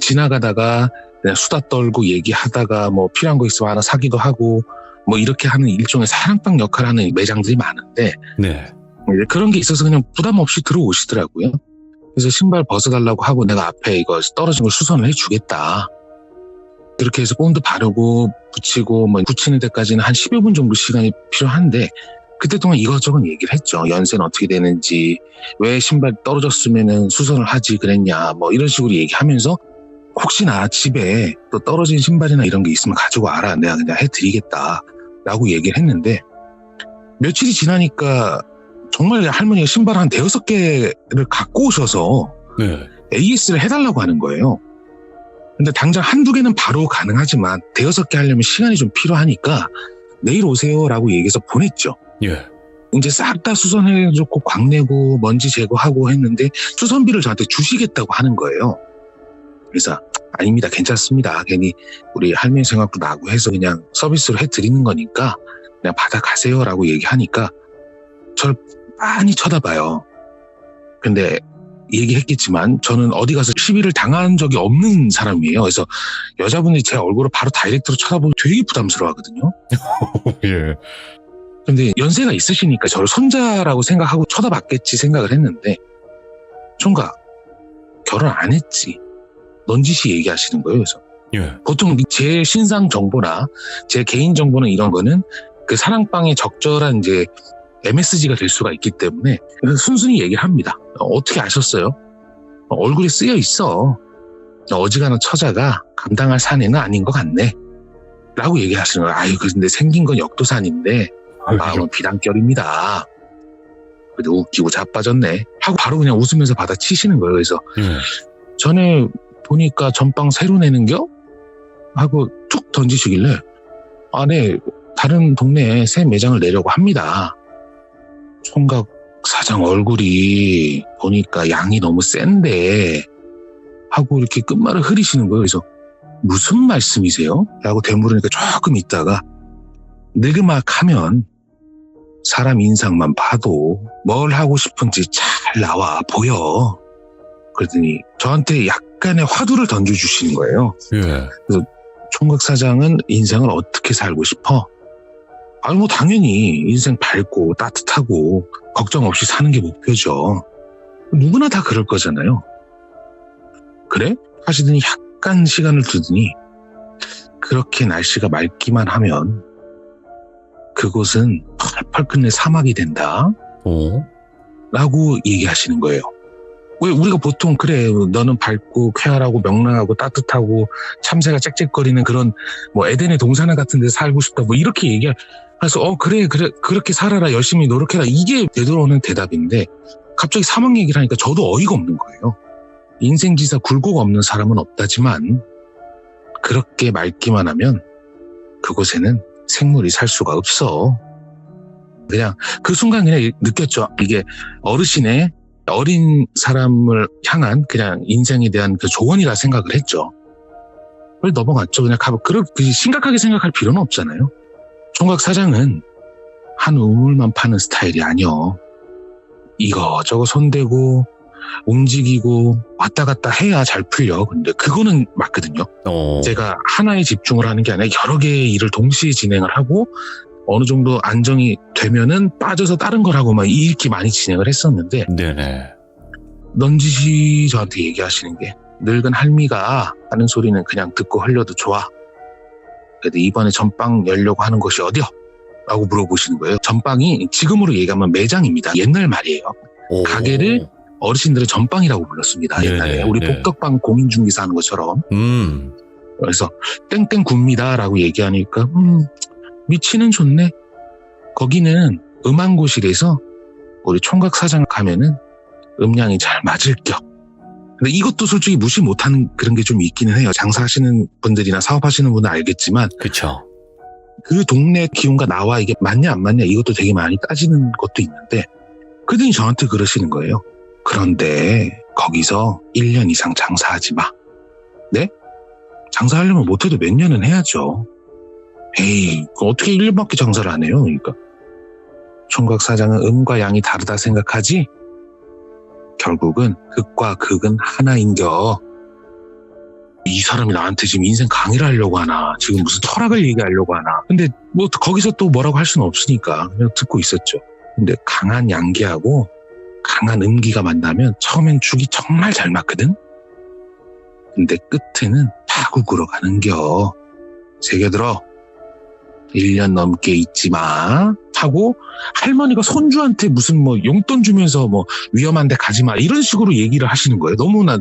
지나가다가 그냥 수다 떨고 얘기하다가 뭐 필요한 거 있으면 하나 사기도 하고 뭐 이렇게 하는 일종의 사랑방 역할을 하는 매장들이 많은데 네. 그런 게 있어서 그냥 부담 없이 들어오시더라고요. 그래서 신발 벗어달라고 하고 내가 앞에 이거 떨어진 걸 수선을 해주겠다. 그렇게 해서 본드 바르고 붙이고 뭐 붙이는 데까지는 한 10여 분 정도 시간이 필요한데 그때 동안 이것저것 얘기를 했죠. 연세는 어떻게 되는지, 왜 신발 떨어졌으면은 수선을 하지 그랬냐, 뭐 이런 식으로 얘기하면서 혹시나 집에 또 떨어진 신발이나 이런 게 있으면 가지고 와라. 내가 그냥 해드리겠다. 라고 얘기를 했는데 며칠이 지나니까 정말 할머니가 신발 한 5개를 갖고 오셔서 네. AS를 해달라고 하는 거예요. 근데 당장 한두 개는 바로 가능하지만 5개 하려면 시간이 좀 필요하니까 내일 오세요라고 얘기해서 보냈죠. 예. 이제 싹 다 수선해줬고 광내고 먼지 제거하고 했는데 수선비를 저한테 주시겠다고 하는 거예요. 그래서 아닙니다. 괜찮습니다. 괜히 우리 할머니 생각도 나고 해서 그냥 서비스로 해드리는 거니까 그냥 받아가세요라고 얘기하니까 저를 빤히 쳐다봐요. 근데 얘기했겠지만 저는 어디 가서 시비를 당한 적이 없는 사람이에요. 그래서 여자분이 제 얼굴을 바로 다이렉트로 쳐다보면 되게 부담스러워하거든요. 예. 근데 연세가 있으시니까 저를 손자라고 생각하고 쳐다봤겠지 생각을 했는데 총각 결혼 안 했지. 넌지시 얘기하시는 거예요. 그래서 예. 보통 제 신상 정보나 제 개인 정보는 이런 거는 그 사랑방의 적절한 이제 MSG가 될 수가 있기 때문에 순순히 얘기를 합니다. 어떻게 아셨어요? 얼굴에 쓰여 있어. 어지간한 처자가 감당할 사내는 아닌 것 같네. 라고 얘기하시는 거예요. 아유, 근데 생긴 건 역도산인데 마음은 비단결입니다. 그래도 웃기고 자빠졌네. 하고 바로 그냥 웃으면서 받아치시는 거예요. 그래서 예. 전에 보니까 전빵 새로 내는겨? 하고 툭 던지시길래 아, 네. 다른 동네에 새 매장을 내려고 합니다. 총각 사장 얼굴이 보니까 양이 너무 센데 하고 이렇게 끝말을 흐리시는 거예요. 그래서 무슨 말씀이세요? 라고 되물으니까 조금 있다가 느그막하면 사람 인상만 봐도 뭘 하고 싶은지 잘 나와 보여. 그러더니 저한테 약간의 화두를 던져주시는 거예요. 예. 총각 사장은 인생을 어떻게 살고 싶어? 아니 뭐 당연히 인생 밝고 따뜻하고 걱정 없이 사는 게 목표죠. 누구나 다 그럴 거잖아요. 그래? 하시더니 약간 시간을 두더니 그렇게 날씨가 맑기만 하면 그곳은 펄펄 끓는 사막이 된다. 오. 라고 얘기하시는 거예요. 왜 우리가 보통 그래 너는 밝고 쾌활하고 명랑하고 따뜻하고 참새가 짹짹거리는 그런 뭐 에덴의 동산화 같은 데서 살고 싶다 뭐 이렇게 얘기해서 그래 그렇게 살아라 열심히 노력해라 이게 되돌아오는 대답인데 갑자기 사막 얘기를 하니까 저도 어이가 없는 거예요. 인생지사 굴곡 없는 사람은 없다지만 그렇게 맑기만 하면 그곳에는 생물이 살 수가 없어. 그냥 그 순간 그냥 느꼈죠. 이게 어르신의 어린 사람을 향한 그냥 인생에 대한 그 조언이라 생각을 했죠. 그걸 넘어갔죠. 그냥 그렇게 심각하게 생각할 필요는 없잖아요. 총각 사장은 한 우물만 파는 스타일이 아니요. 이거저거 손대고 움직이고 왔다 갔다 해야 잘 풀려. 근데 그거는 맞거든요. 제가 하나에 집중을 하는 게 아니라 여러 개의 일을 동시에 진행을 하고 어느 정도 안정이 되면은 빠져서 다른 걸 하고 막 이렇게 많이 진행을 했었는데 네네. 넌지시 저한테 얘기하시는 게 늙은 할미가 하는 소리는 그냥 듣고 흘려도 좋아. 그래도 이번에 전빵 열려고 하는 곳이 어디요? 라고 물어보시는 거예요. 전빵이 지금으로 얘기하면 매장입니다. 옛날 말이에요. 오. 가게를 어르신들은 전빵이라고 불렀습니다. 옛날에 네네, 우리 네. 복덕방 공인중개사 하는 것처럼. 그래서 땡땡 굽니다 라고 얘기하니까 위치는 좋네. 거기는 음암고실에서 우리 총각 사장 가면은 음량이 잘 맞을 겨. 근데 이것도 솔직히 무시 못하는 그런 게 좀 있기는 해요. 장사하시는 분들이나 사업하시는 분은 알겠지만 그쵸. 그 동네 기온과 나와 이게 맞냐 안 맞냐 이것도 되게 많이 따지는 것도 있는데 그들이 저한테 그러시는 거예요. 그런데 거기서 1년 이상 장사하지 마. 네? 장사하려면 못해도 몇 년은 해야죠. 에이, 어떻게 1년밖에 장사를 안 해요? 그러니까 총각 사장은 음과 양이 다르다 생각하지? 결국은 극과 극은 하나인겨. 이 사람이 나한테 지금 인생 강의를 하려고 하나, 지금 무슨 철학을 얘기하려고 하나. 근데 뭐 거기서 또 뭐라고 할 수는 없으니까 그냥 듣고 있었죠. 근데 강한 양기하고 강한 음기가 만나면 처음엔 죽이 정말 잘 맞거든? 근데 끝에는 파국으로 가는겨. 새겨들어. 1년 넘게 있지 마. 하고 할머니가 손주한테 무슨 뭐 용돈 주면서 뭐 위험한데 가지 마. 이런 식으로 얘기를 하시는 거예요. 너무나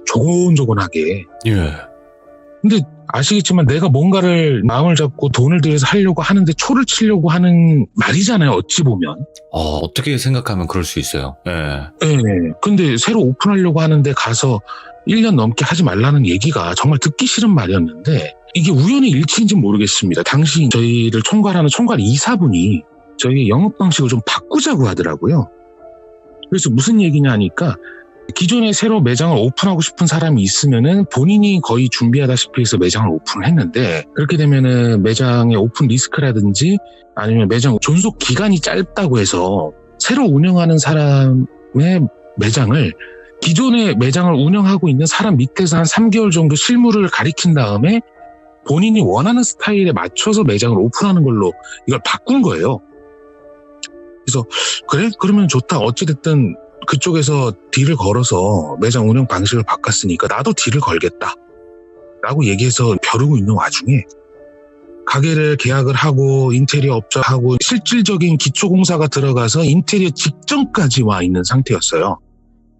조곤조곤하게. 예. 근데 아시겠지만 내가 뭔가를 마음을 잡고 돈을 들여서 하려고 하는데 초를 치려고 하는 말이잖아요. 어찌 보면. 어떻게 생각하면 그럴 수 있어요. 예. 네. 근데 새로 오픈하려고 하는데 가서 1년 넘게 하지 말라는 얘기가 정말 듣기 싫은 말이었는데 이게 우연의 일치인지는 모르겠습니다. 당시 저희를 총괄하는 총괄 이사분이 저희 영업 방식을 좀 바꾸자고 하더라고요. 그래서 무슨 얘기냐 하니까 기존에 새로 매장을 오픈하고 싶은 사람이 있으면은 본인이 거의 준비하다시피 해서 매장을 오픈을 했는데 그렇게 되면은 매장의 오픈 리스크라든지 아니면 매장 존속 기간이 짧다고 해서 새로 운영하는 사람의 매장을 기존의 매장을 운영하고 있는 사람 밑에서 한 3개월 정도 실무를 가리킨 다음에 본인이 원하는 스타일에 맞춰서 매장을 오픈하는 걸로 이걸 바꾼 거예요. 그래서 그래? 그러면 좋다. 어찌됐든 그쪽에서 딜을 걸어서 매장 운영 방식을 바꿨으니까 나도 딜을 걸겠다 라고 얘기해서 벼르고 있는 와중에 가게를 계약을 하고 인테리어 업자하고 실질적인 기초공사가 들어가서 인테리어 직전까지 와 있는 상태였어요.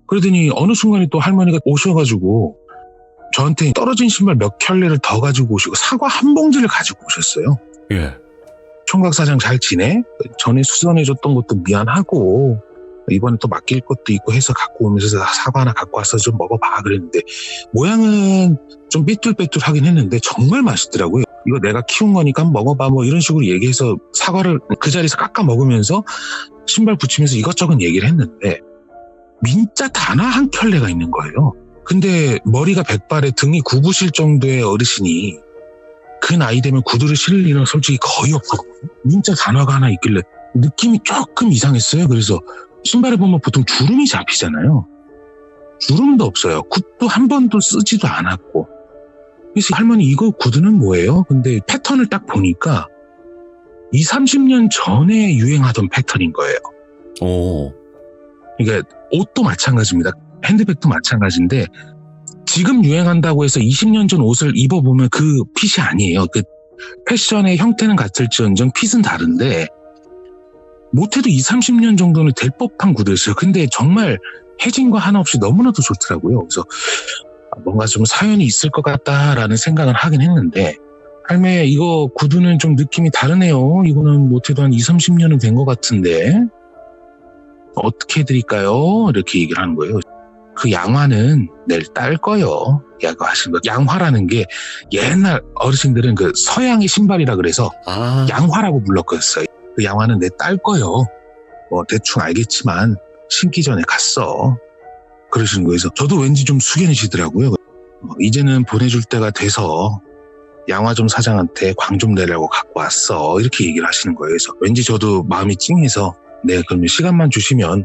그러더니 어느 순간에 또 할머니가 오셔가지고 저한테 떨어진 신발 몇 켤레를 더 가지고 오시고 사과 한 봉지를 가지고 오셨어요. 예. 총각 사장 잘 지내? 전에 수선해줬던 것도 미안하고 이번에 또 맡길 것도 있고 해서 갖고 오면서 사과 하나 갖고 와서 좀 먹어봐 그랬는데 모양은 좀 삐뚤빼뚤하긴 했는데 정말 맛있더라고요. 이거 내가 키운 거니까 한번 먹어봐 뭐 이런 식으로 얘기해서 사과를 그 자리에서 깎아 먹으면서 신발 붙이면서 이것저것 얘기를 했는데 민자 단화 한 켤레가 있는 거예요. 근데 머리가 백발에 등이 굽으실 정도의 어르신이 그 나이 되면 구두를 신을 일은 솔직히 거의 없거든요. 민자 단화가 하나 있길래 느낌이 조금 이상했어요. 그래서 신발에 보면 보통 주름이 잡히잖아요. 주름도 없어요. 굿도 한 번도 쓰지도 않았고. 그래서 할머니 이거 구두는 뭐예요? 근데 패턴을 딱 보니까 20, 30년 전에 유행하던 패턴인 거예요. 오. 그러니까 옷도 마찬가지입니다. 핸드백도 마찬가지인데 지금 유행한다고 해서 20년 전 옷을 입어보면 그 핏이 아니에요. 그 패션의 형태는 같을지언정 핏은 다른데 못해도 20, 30년 정도는 될 법한 구두였어요. 근데 정말 해진 거 하나 없이 너무나도 좋더라고요. 그래서 뭔가 좀 사연이 있을 것 같다라는 생각을 하긴 했는데 할매 이거 구두는 좀 느낌이 다르네요. 이거는 못해도 한 20, 30년은 된 것 같은데 어떻게 해드릴까요? 이렇게 얘기를 하는 거예요. 그 양화는 내일 딸 거요. 라고 하시는 거예요. 양화라는 게 옛날 어르신들은 그 서양의 신발이라 그래서 양화라고 불렀었어요. 그 양화는 내 딸 거요. 뭐 대충 알겠지만 신기 전에 갔어. 그러시는 거예요. 그래서 저도 왠지 좀 숙연해지더라고요. 이제는 보내줄 때가 돼서 양화점 사장한테 광 좀 내라고 갖고 왔어. 이렇게 얘기를 하시는 거예요. 그래서 왠지 저도 마음이 찡해서 네 그러면 시간만 주시면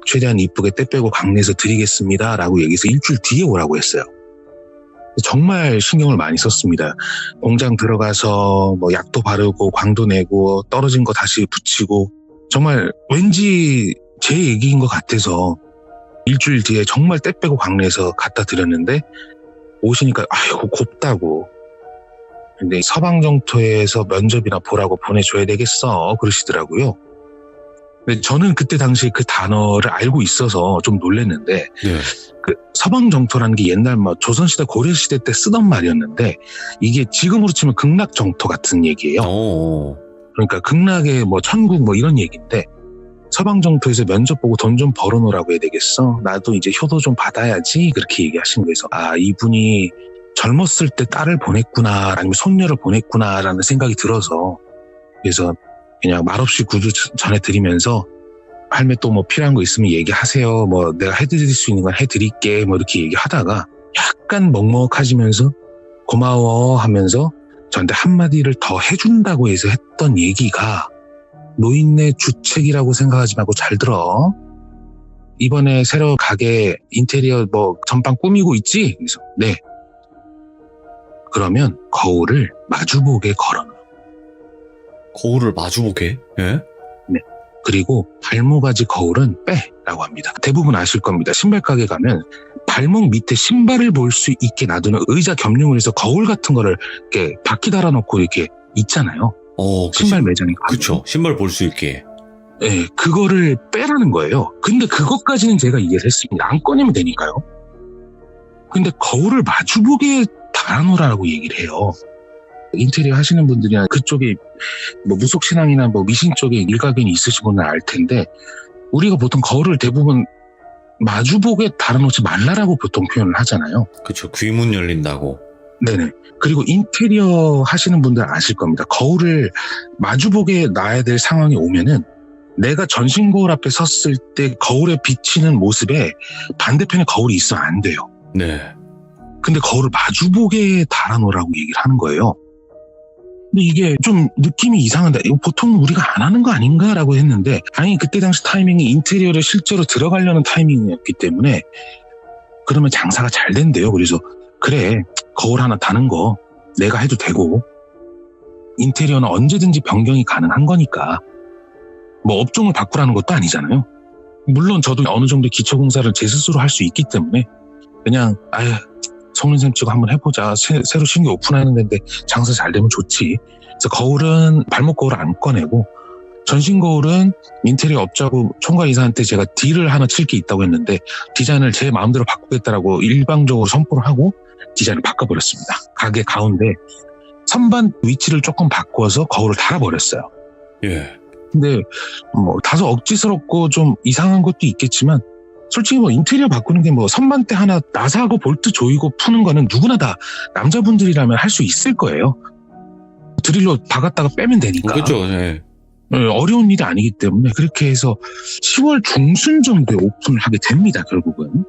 최대한 이쁘게 때 빼고 광내서 드리겠습니다. 라고 얘기해서 일주일 뒤에 오라고 했어요. 정말 신경을 많이 썼습니다. 공장 들어가서 뭐 약도 바르고 광도 내고 떨어진 거 다시 붙이고 정말 왠지 제 얘기인 것 같아서 일주일 뒤에 정말 때 빼고 광내서 갖다 드렸는데 오시니까 아이고 곱다고 근데 서방정토에서 면접이나 보라고 보내줘야 되겠어 그러시더라고요. 근데 저는 그때 당시 그 단어를 알고 있어서 좀 놀랐는데 예. 그 서방정토라는 게 옛날 뭐 조선시대 고려시대 때 쓰던 말이었는데 이게 지금으로 치면 극락정토 같은 얘기예요. 오. 그러니까 극락의 뭐 천국 뭐 이런 얘기인데 서방정토에서 면접 보고 돈 좀 벌어놓으라고 해야 되겠어. 나도 이제 효도 좀 받아야지 그렇게 얘기하신 거에서 아 이분이 젊었을 때 딸을 보냈구나 아니면 손녀를 보냈구나라는 생각이 들어서 그래서 그냥 말없이 구두 전해드리면서 할매 또 뭐 필요한 거 있으면 얘기하세요. 뭐 내가 해드릴 수 있는 건 해드릴게. 뭐 이렇게 얘기하다가 약간 먹먹해지면서 고마워 하면서 저한테 한마디를 더 해준다고 해서 했던 얘기가 노인네 주책이라고 생각하지 말고 잘 들어. 이번에 새로 가게 인테리어 뭐 전방 꾸미고 있지? 그래서 네. 그러면 거울을 마주보게 걸어놔. 거울을 마주보게? 예? 네. 그리고 발모가지 거울은 빼라고 합니다. 대부분 아실 겁니다. 신발 가게 가면 발목 밑에 신발을 볼 수 있게 놔두는 의자 겸용을 해서 거울 같은 거를 이렇게 바퀴 달아놓고 이렇게 있잖아요. 신발 매장에 가면. 그쵸. 신발 볼 수 있게. 네, 그거를 빼라는 거예요. 근데 그것까지는 제가 이해를 했습니다. 안 꺼내면 되니까요. 근데 거울을 마주보게 달아놓으라고 얘기를 해요. 인테리어 하시는 분들이나 그쪽에 뭐 무속신앙이나 뭐 미신 쪽에 일가견이 있으신 분은 알 텐데, 우리가 보통 거울을 대부분 마주보게 달아놓지 말라라고 보통 표현을 하잖아요. 그쵸. 귀문 열린다고. 네네. 그리고 인테리어 하시는 분들 아실 겁니다. 거울을 마주보게 놔야 될 상황이 오면은 내가 전신 거울 앞에 섰을 때 거울에 비치는 모습에 반대편에 거울이 있으면 안 돼요. 네. 근데 거울을 마주보게 달아놓으라고 얘기를 하는 거예요. 근데 이게 좀 느낌이 이상한데, 이거 보통 우리가 안 하는 거 아닌가라고 했는데, 아니 그때 당시 타이밍이 인테리어를 실제로 들어가려는 타이밍이었기 때문에 그러면 장사가 잘 된대요. 그래서 그래, 거울 하나 다는 거 내가 해도 되고, 인테리어는 언제든지 변경이 가능한 거니까 뭐 업종을 바꾸라는 것도 아니잖아요. 물론 저도 어느 정도 기초공사를 제 스스로 할 수 있기 때문에 그냥 아유 속는셈 치고 한번 해보자, 새로 신규 오픈하는 데인데 장사 잘 되면 좋지. 그래서 거울은 발목 거울을 안 꺼내고, 전신 거울은 인테리어 업자하고 총괄이사한테 제가 딜을 하나 칠 게 있다고 했는데 디자인을 제 마음대로 바꾸겠다라고 일방적으로 선포를 하고 디자인을 바꿔버렸습니다. 가게 가운데 선반 위치를 조금 바꿔서 거울을 달아버렸어요. 예. 근데 뭐 다소 억지스럽고 좀 이상한 것도 있겠지만, 솔직히 뭐 인테리어 바꾸는 게 뭐 선반대 하나 나사하고 볼트 조이고 푸는 거는 누구나 다 남자분들이라면 할 수 있을 거예요. 드릴로 박았다가 빼면 되니까. 그렇죠. 예. 어려운 일이 아니기 때문에 그렇게 해서 10월 중순 정도에 오픈을 하게 됩니다, 결국은.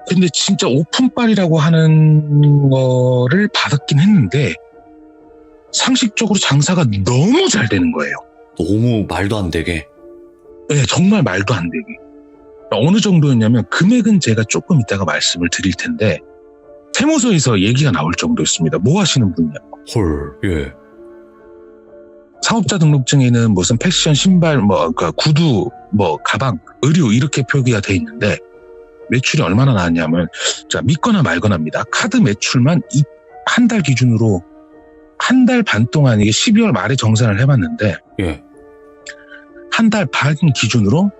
근데 진짜 오픈빨이라고 하는 거를 받았긴 했는데 상식적으로 장사가 너무 잘 되는 거예요. 너무 말도 안 되게. 네, 정말 말도 안 되게. 어느 정도였냐면, 금액은 제가 조금 이따가 말씀을 드릴 텐데 세무서에서 얘기가 나올 정도였습니다. 뭐 하시는 분이냐. 헐. 예. 사업자 등록증에는 무슨 패션, 신발, 뭐 그러니까 구두, 뭐 가방, 의류 이렇게 표기가 돼 있는데 매출이 얼마나 나왔냐면, 자, 믿거나 말거나입니다. 카드 매출만 한 달 기준으로 한 달 반 동안, 이게 12월 말에 정산을 해봤는데 예. 한 달 반 기준으로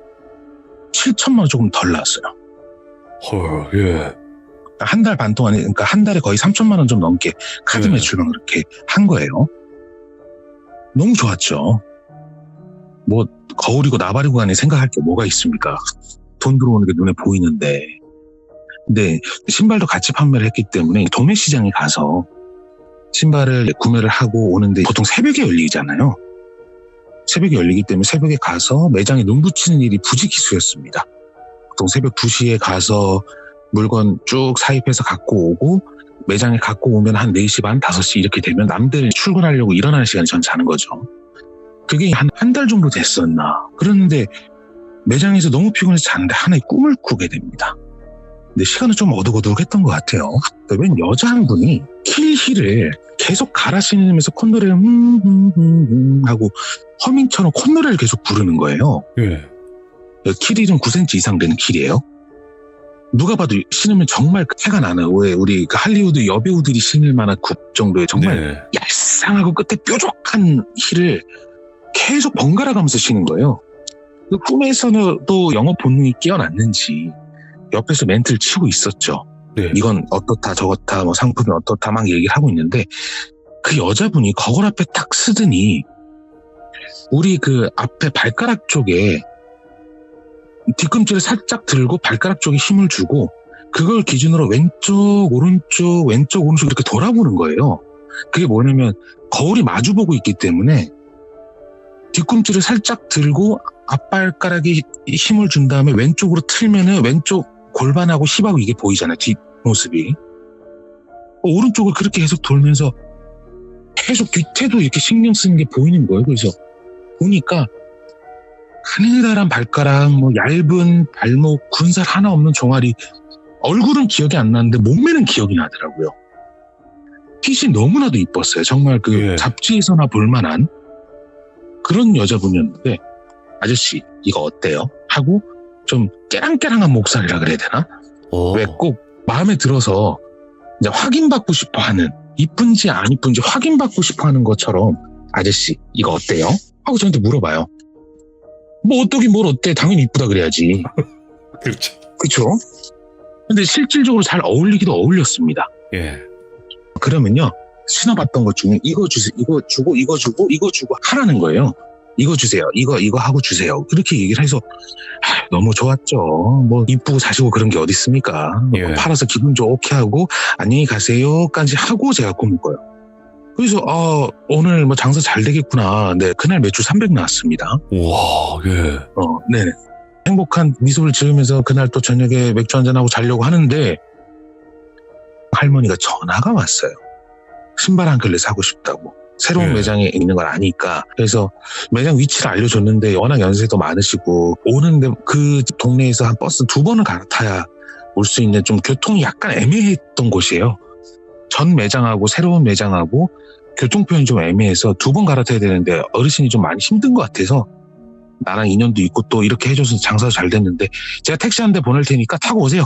7천만 원 조금 덜 나왔어요. 헐. 예. 한 달 반 동안에, 그러니까 한 달에 거의 3천만 원 좀 넘게 카드 네. 매출만 그렇게 한 거예요. 너무 좋았죠. 뭐 거울이고 나발이고 간에 생각할 게 뭐가 있습니까? 돈 들어오는 게 눈에 보이는데. 근데 신발도 같이 판매를 했기 때문에 도매 시장에 가서 신발을 구매를 하고 오는데 보통 새벽에 열리잖아요. 새벽에 열리기 때문에 새벽에 가서 매장에 눈 붙이는 일이 부지기수였습니다. 보통 새벽 2시에 가서 물건 쭉 사입해서 갖고 오고, 매장에 갖고 오면 한 4시 반, 5시 이렇게 되면 남들 출근하려고 일어나는 시간이 전 자는 거죠. 그게 한 달 정도 됐었나. 그런데 매장에서 너무 피곤해서 자는데 하나의 꿈을 꾸게 됩니다. 근데 시간은 좀 어둑어둑했던 것 같아요. 웬 여자 한 분이 킬힐을 계속 갈아 신으면서 콧노래를 하고 허밍처럼 콧노래를 계속 부르는 거예요. 예. 킬힐은 9cm 이상 되는 킬이에요. 누가 봐도 신으면 정말 태가 나는, 왜 우리 그 할리우드 여배우들이 신을 만한 굽 정도의 정말 네. 얄쌍하고 끝에 뾰족한 힐을 계속 번갈아 가면서 신는 거예요. 그 꿈에서는 또 영업 본능이 깨어났는지 옆에서 멘트를 치고 있었죠. 네. 이건 어떻다 저렇다, 뭐 상품이 어떻다 막 얘기를 하고 있는데, 그 여자분이 거울 앞에 딱 쓰더니 우리 그 앞에 발가락 쪽에 뒤꿈치를 살짝 들고 발가락 쪽에 힘을 주고 그걸 기준으로 왼쪽 오른쪽 이렇게 돌아보는 거예요. 그게 뭐냐면 거울이 마주보고 있기 때문에 뒤꿈치를 살짝 들고 앞발가락에 힘을 준 다음에 왼쪽으로 틀면은 왼쪽 골반하고 힙하고 이게 보이잖아요. 뒷모습이. 오른쪽을 그렇게 계속 돌면서 계속 뒤태도 이렇게 신경 쓰는 게 보이는 거예요. 그래서 보니까 가느다란 발가락, 뭐 얇은 발목, 군살 하나 없는 종아리, 얼굴은 기억이 안 나는데 몸매는 기억이 나더라고요. 핏이 너무나도 이뻤어요. 정말 그 예. 잡지에서나 볼만한 그런 여자분이었는데, 아저씨 이거 어때요? 하고 좀 깨랑깨랑한 목소리라 그래야 되나? 왜 꼭 마음에 들어서 이제 확인받고 싶어하는, 이쁜지 안 이쁜지 확인받고 싶어하는 것처럼 아저씨 이거 어때요? 하고 저한테 물어봐요. 뭐 어떠긴 뭘 어때? 당연히 이쁘다 그래야지. 그렇죠. 그렇죠? 근데 실질적으로 잘 어울리기도 어울렸습니다. 예. 그러면요, 신어봤던 것 중에 이거 주세요, 이거 주고, 이거 주고, 이거 주고 하라는 거예요. 이거 주세요, 이거 하고 주세요. 그렇게 얘기를 해서 너무 좋았죠. 뭐 이쁘고 자시고 그런 게 어디 있습니까? 예. 팔아서 기분 좋게 하고 안녕히 가세요까지 하고 제가 꿈을 꿔요. 그래서 오늘 뭐 장사 잘 되겠구나. 네, 그날 매출 300 나왔습니다. 와, 예. 네네. 행복한 미소를 지으면서 그날 또 저녁에 맥주 한잔하고 자려고 하는데 할머니가 전화가 왔어요. 신발 한 켤레 사고 싶다고. 새로운 네. 매장에 있는 걸 아니까. 그래서 매장 위치를 알려줬는데 워낙 연세도 많으시고 오는데 그 동네에서 한 버스 2번을 갈아타야 올 수 있는 좀 교통이 약간 애매했던 곳이에요. 전 매장하고 새로운 매장하고 교통편이 좀 애매해서 2번 갈아타야 되는데 어르신이 좀 많이 힘든 것 같아서 나랑 인연도 있고 또 이렇게 해줘서 장사도 잘 됐는데 제가 택시 한 대 보낼 테니까 타고 오세요.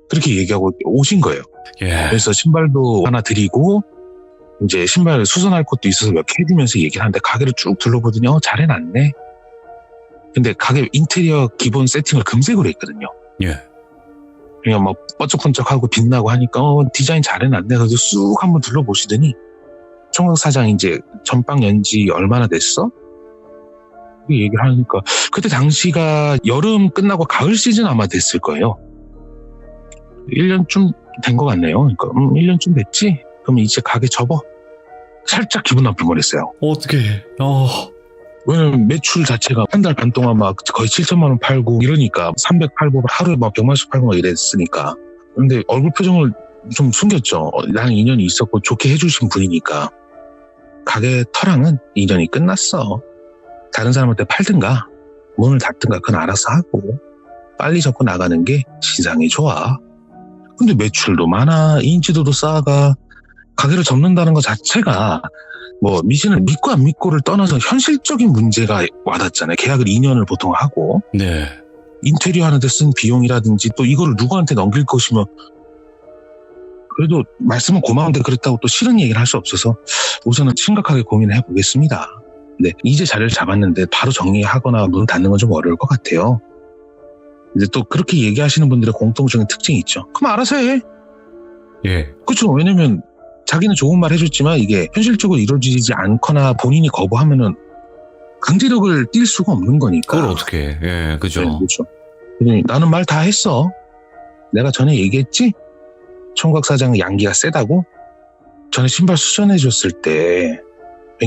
그렇게 얘기하고 오신 거예요. 예. 그래서 신발도 하나 드리고 이제 신발 수선할 것도 있어서 몇 개 해주면서 얘기를 하는데 가게를 쭉 둘러보더니 잘해놨네. 근데 가게 인테리어 기본 세팅을 금색으로 했거든요. 예. 그냥 막 번쩍번쩍하고 빛나고 하니까 디자인 잘해놨네. 그래서 쑥 한번 둘러보시더니 총각 사장 이제 전빵 연지 얼마나 됐어? 이 얘기를 하니까 그때 당시가 여름 끝나고 가을 시즌 아마 됐을 거예요. 1년쯤 된 것 같네요. 그러니까 1년쯤 됐지? 그럼 이제 가게 접어. 살짝 기분 나쁠 뻔했어요. 어떻게? 왜냐면 매출 자체가 한 달 반 동안 막 거의 7천만 원 팔고 이러니까 300 팔고 하루에 막 100만씩 팔고 막 이랬으니까. 근데 얼굴 표정을 좀 숨겼죠. 나랑 인연이 있었고 좋게 해주신 분이니까. 가게 터랑은 인연이 끝났어. 다른 사람한테 팔든가 문을 닫든가 그건 알아서 하고 빨리 접고 나가는 게 신상이 좋아. 근데 매출도 많아. 인지도도 쌓아가. 가게를 접는다는 것 자체가 뭐 미신을 믿고 안 믿고를 떠나서 현실적인 문제가 와닿잖아요. 계약을 2년을 보통 하고 네. 인테리어 하는데 쓴 비용이라든지 또 이거를 누구한테 넘길 것이면 그래도 말씀은 고마운데 그랬다고 또 싫은 얘기를 할 수 없어서 우선은 심각하게 고민을 해보겠습니다. 네, 이제 자리를 잡았는데 바로 정리하거나 문 닫는 건 좀 어려울 것 같아요. 근데 또 그렇게 얘기하시는 분들의 공통적인 특징이 있죠. 그럼 알아서 해. 예. 그렇죠. 왜냐면 자기는 좋은 말 해줬지만 이게 현실적으로 이루어지지 않거나 본인이 거부하면은 강제력을 띌 수가 없는 거니까. 그걸 어떻게 해? 예, 그죠. 네, 그렇죠. 나는 말 다 했어. 내가 전에 얘기했지? 총각 사장 양기가 세다고? 전에 신발 수선해줬을 때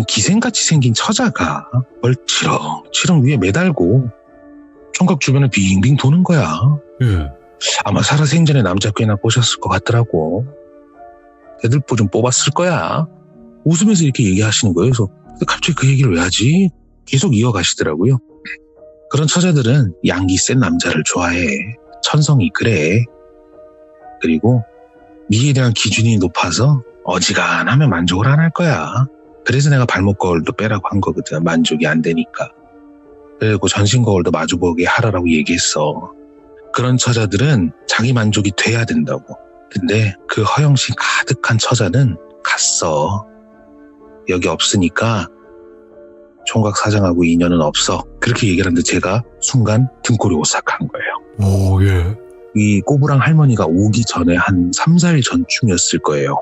기생같이 생긴 처자가 뭘 치렁치렁 위에 매달고 총각 주변을 빙빙 도는 거야. 예. 아마 살아생전에 남자 꽤나 꼬셨을 것 같더라고. 애들보 좀 뽑았을 거야. 웃으면서 이렇게 얘기하시는 거예요. 그래서 갑자기 그 얘기를 왜 하지? 계속 이어가시더라고요. 그런 처자들은 양기 센 남자를 좋아해. 천성이 그래. 그리고 미에 대한 기준이 높아서 어지간하면 만족을 안 할 거야. 그래서 내가 발목 거울도 빼라고 한 거거든. 만족이 안 되니까. 그리고 전신 거울도 마주보게 하라고 얘기했어. 그런 처자들은 자기 만족이 돼야 된다고. 근데 그 허영심 가득한 처자는 갔어. 여기 없으니까 총각 사장하고 인연은 없어. 그렇게 얘기를 하는데 제가 순간 등골이 오싹한 거예요. 오, 예. 이 꼬부랑 할머니가 오기 전에 한 3, 4일 전쯤이었을 거예요.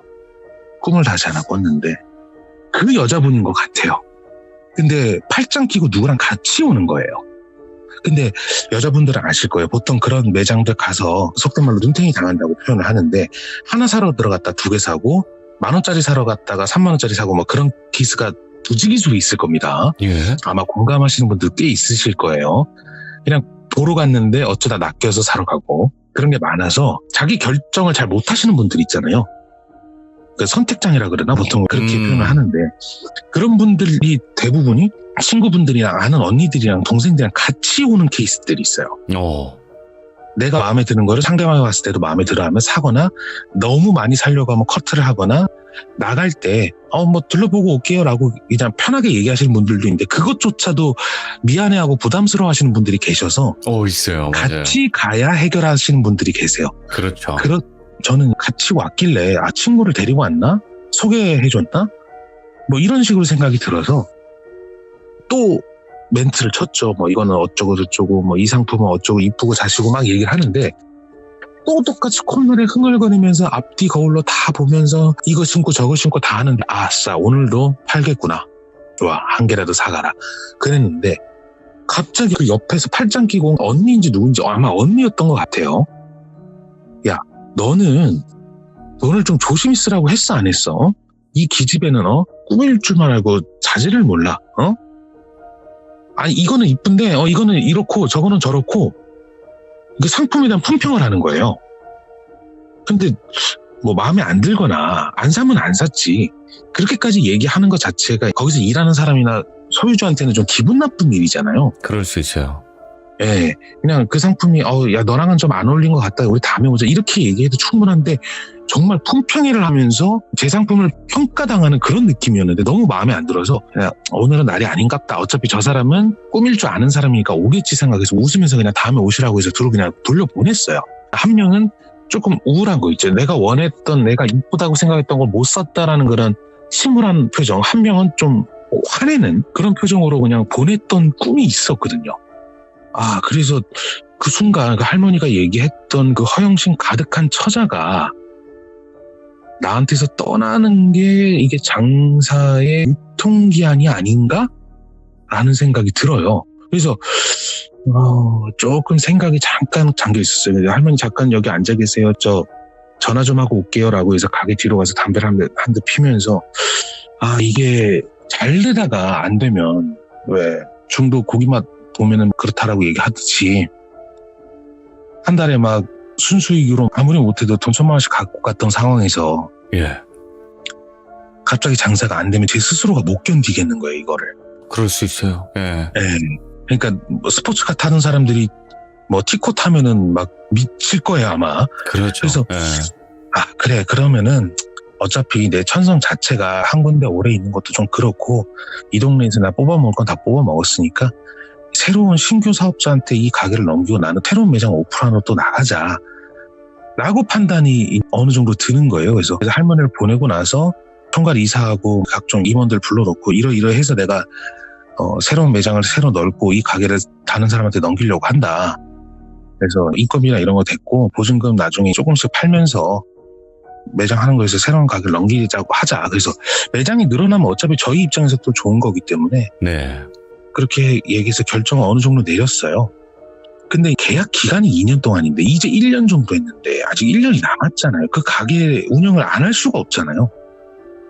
꿈을 다시 하나 꿨는데 그 여자분인 것 같아요. 근데 팔짱 끼고 누구랑 같이 오는 거예요. 근데 여자분들은 아실 거예요. 보통 그런 매장들 가서 속된 말로 눈탱이 당한다고 표현을 하는데 하나 사러 들어갔다 2개 사고 10,000원짜리 사러 갔다가 30,000원짜리 사고 뭐 그런 케이스가 두지기수로 있을 겁니다. 예. 아마 공감하시는 분들 꽤 있으실 거예요. 그냥 보러 갔는데 어쩌다 낚여서 사러 가고 그런 게 많아서 자기 결정을 잘 못하시는 분들 있잖아요. 그 선택장애라 그러나 보통 그렇게 표현을 하는데 그런 분들이 대부분이 친구분들이랑 아는 언니들이랑 동생들이랑 같이 오는 케이스들이 있어요. 내가 마음에 드는 거를 상대방이 봤을 때도 마음에 들어하면 사거나 너무 많이 사려고 하면 커트를 하거나 나갈 때 뭐 둘러보고 올게요 라고 그냥 편하게 얘기하시는 분들도 있는데 그것조차도 미안해하고 부담스러워 하시는 분들이 계셔서 있어요. 맞아요. 같이 가야 해결하시는 분들이 계세요. 그렇죠. 저는 같이 왔길래 친구를 데리고 왔나? 소개해줬나? 뭐 이런 식으로 생각이 들어서 또 멘트를 쳤죠. 뭐 이거는 어쩌고 저쩌고 뭐 이 상품은 어쩌고 이쁘고 자시고 막 얘기를 하는데 또 똑같이 콧노래 흥얼거리면서 앞뒤 거울로 다 보면서 이거 신고 저거 신고 다 하는데 아싸 오늘도 팔겠구나. 좋아 한 개라도 사가라. 그랬는데 갑자기 그 옆에서 팔짱 끼고 언니인지 누군지 아마 언니였던 것 같아요. 야 너는 돈을 좀 조심히 쓰라고 했어 안 했어? 이 기집애는 꾸밀 줄만 알고 자질을 몰라. 아니 이거는 이쁜데 이거는 이렇고 저거는 저렇고 그 상품에 대한 품평을 하는 거예요. 근데 뭐 마음에 안 들거나 안 사면 안 샀지 그렇게까지 얘기하는 것 자체가 거기서 일하는 사람이나 소유주한테는 좀 기분 나쁜 일이잖아요. 그럴 수 있어요. 예, 그냥 그 상품이 야 너랑은 좀 안 어울린 것 같다 우리 다음에 보자 이렇게 얘기해도 충분한데 정말 품평회를 하면서 제 상품을 평가당하는 그런 느낌이었는데 너무 마음에 안 들어서 그냥 오늘은 날이 아닌갑다. 어차피 저 사람은 꾸밀 줄 아는 사람이니까 오겠지 생각해서 웃으면서 그냥 다음에 오시라고 해서 뒤로 그냥 돌려보냈어요. 한 명은 조금 우울한 거 있죠. 내가 원했던 내가 이쁘다고 생각했던 걸 못 샀다라는 그런 침울한 표정. 한 명은 좀 화내는 그런 표정으로 그냥 보냈던 꿈이 있었거든요. 그래서 그 순간 그 할머니가 얘기했던 그 허영심 가득한 처자가 나한테서 떠나는 게 이게 장사의 유통기한이 아닌가? 라는 생각이 들어요. 그래서 조금 생각이 잠깐 잠겨 있었어요. 할머니 잠깐 여기 앉아 계세요. 저 전화 좀 하고 올게요. 라고 해서 가게 뒤로 가서 담배를 한 대 피면서 이게 잘 되다가 안 되면 왜 중도 고기맛 보면은 그렇다라고 얘기하듯이 한 달에 막 순수익으로 아무리 못해도 돈 1,000만 원씩 갖고 갔던 상황에서 예. 갑자기 장사가 안 되면 제 스스로가 못 견디겠는 거예요, 이거를. 그럴 수 있어요. 예. 그러니까 뭐 스포츠카 타는 사람들이 뭐 티코 타면은 막 미칠 거예요, 아마. 그렇죠. 그래서 예. 그래 그러면은 어차피 내 천성 자체가 한 군데 오래 있는 것도 좀 그렇고 이 동네에서 나 뽑아먹을 건 다 뽑아먹었으니까 새로운 신규 사업자한테 이 가게를 넘기고 나는 새로운 매장 오픈하러 또 나가자 라고 판단이 어느 정도 드는 거예요. 그래서 할머니를 보내고 나서 총괄 이사하고 각종 임원들 불러놓고 이러해서 내가 새로운 매장을 새로 넓고 이 가게를 다른 사람한테 넘기려고 한다. 그래서 인건비나 이런 거 됐고 보증금 나중에 조금씩 팔면서 매장 하는 거에서 새로운 가게를 넘기자고 하자. 그래서 매장이 늘어나면 어차피 저희 입장에서 또 좋은 거기 때문에 네. 그렇게 얘기해서 결정을 어느 정도 내렸어요. 근데 계약 기간이 2년 동안인데 이제 1년 정도 했는데 아직 1년이 남았잖아요. 그 가게 운영을 안 할 수가 없잖아요.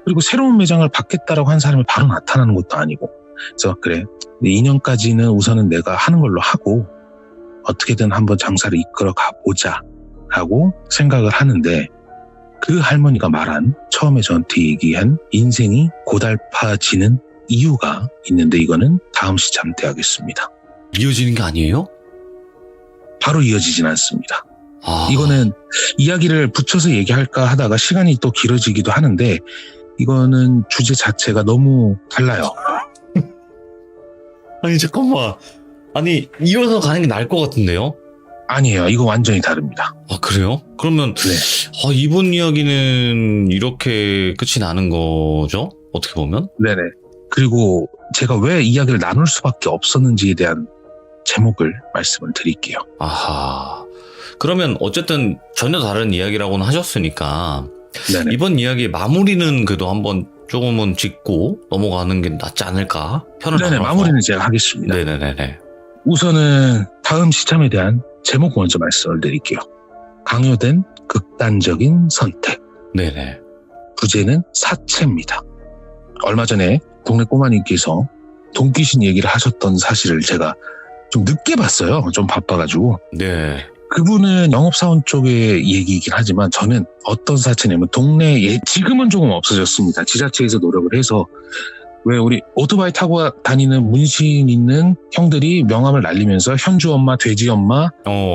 그리고 새로운 매장을 받겠다라고 한 사람이 바로 나타나는 것도 아니고 그래서 그래 2년까지는 우선은 내가 하는 걸로 하고 어떻게든 한번 장사를 이끌어 가보자 라고 생각을 하는데 그 할머니가 말한 처음에 저한테 얘기한 인생이 고달파지는 이유가 있는데 이거는 다음 시참 때 하겠습니다. 이어지는 게 아니에요? 바로 이어지진 않습니다. 아. 이거는 이야기를 붙여서 얘기할까 하다가 시간이 또 길어지기도 하는데 이거는 주제 자체가 너무 달라요. 아니 잠깐만. 아니 이어서 가는 게 나을 것 같은데요? 아니에요. 이거 완전히 다릅니다. 그래요? 그러면 네. 이번 이야기는 이렇게 끝이 나는 거죠? 어떻게 보면? 네네. 그리고 제가 왜 이야기를 나눌 수밖에 없었는지에 대한 제목을 말씀을 드릴게요. 아하. 그러면 어쨌든 전혀 다른 이야기라고는 하셨으니까 네네. 이번 이야기의 마무리는 그래도 한번 조금은 짚고 넘어가는 게 낫지 않을까? 편을 네네. 나눠서. 마무리는 제가 하겠습니다. 네네네네. 우선은 다음 시참에 대한 제목 먼저 말씀을 드릴게요. 강요된 극단적인 선택. 네네. 부제는 사채입니다. 얼마 전에 동네 꼬마님께서 돈귀신 얘기를 하셨던 사실을 제가 좀 늦게 봤어요. 좀 바빠가지고. 네. 그분은 영업사원 쪽의 얘기이긴 하지만 저는 어떤 사채냐면 동네에 지금은 조금 없어졌습니다. 지자체에서 노력을 해서 왜 우리 오토바이 타고 다니는 문신 있는 형들이 명함을 날리면서 현주 엄마, 돼지 엄마,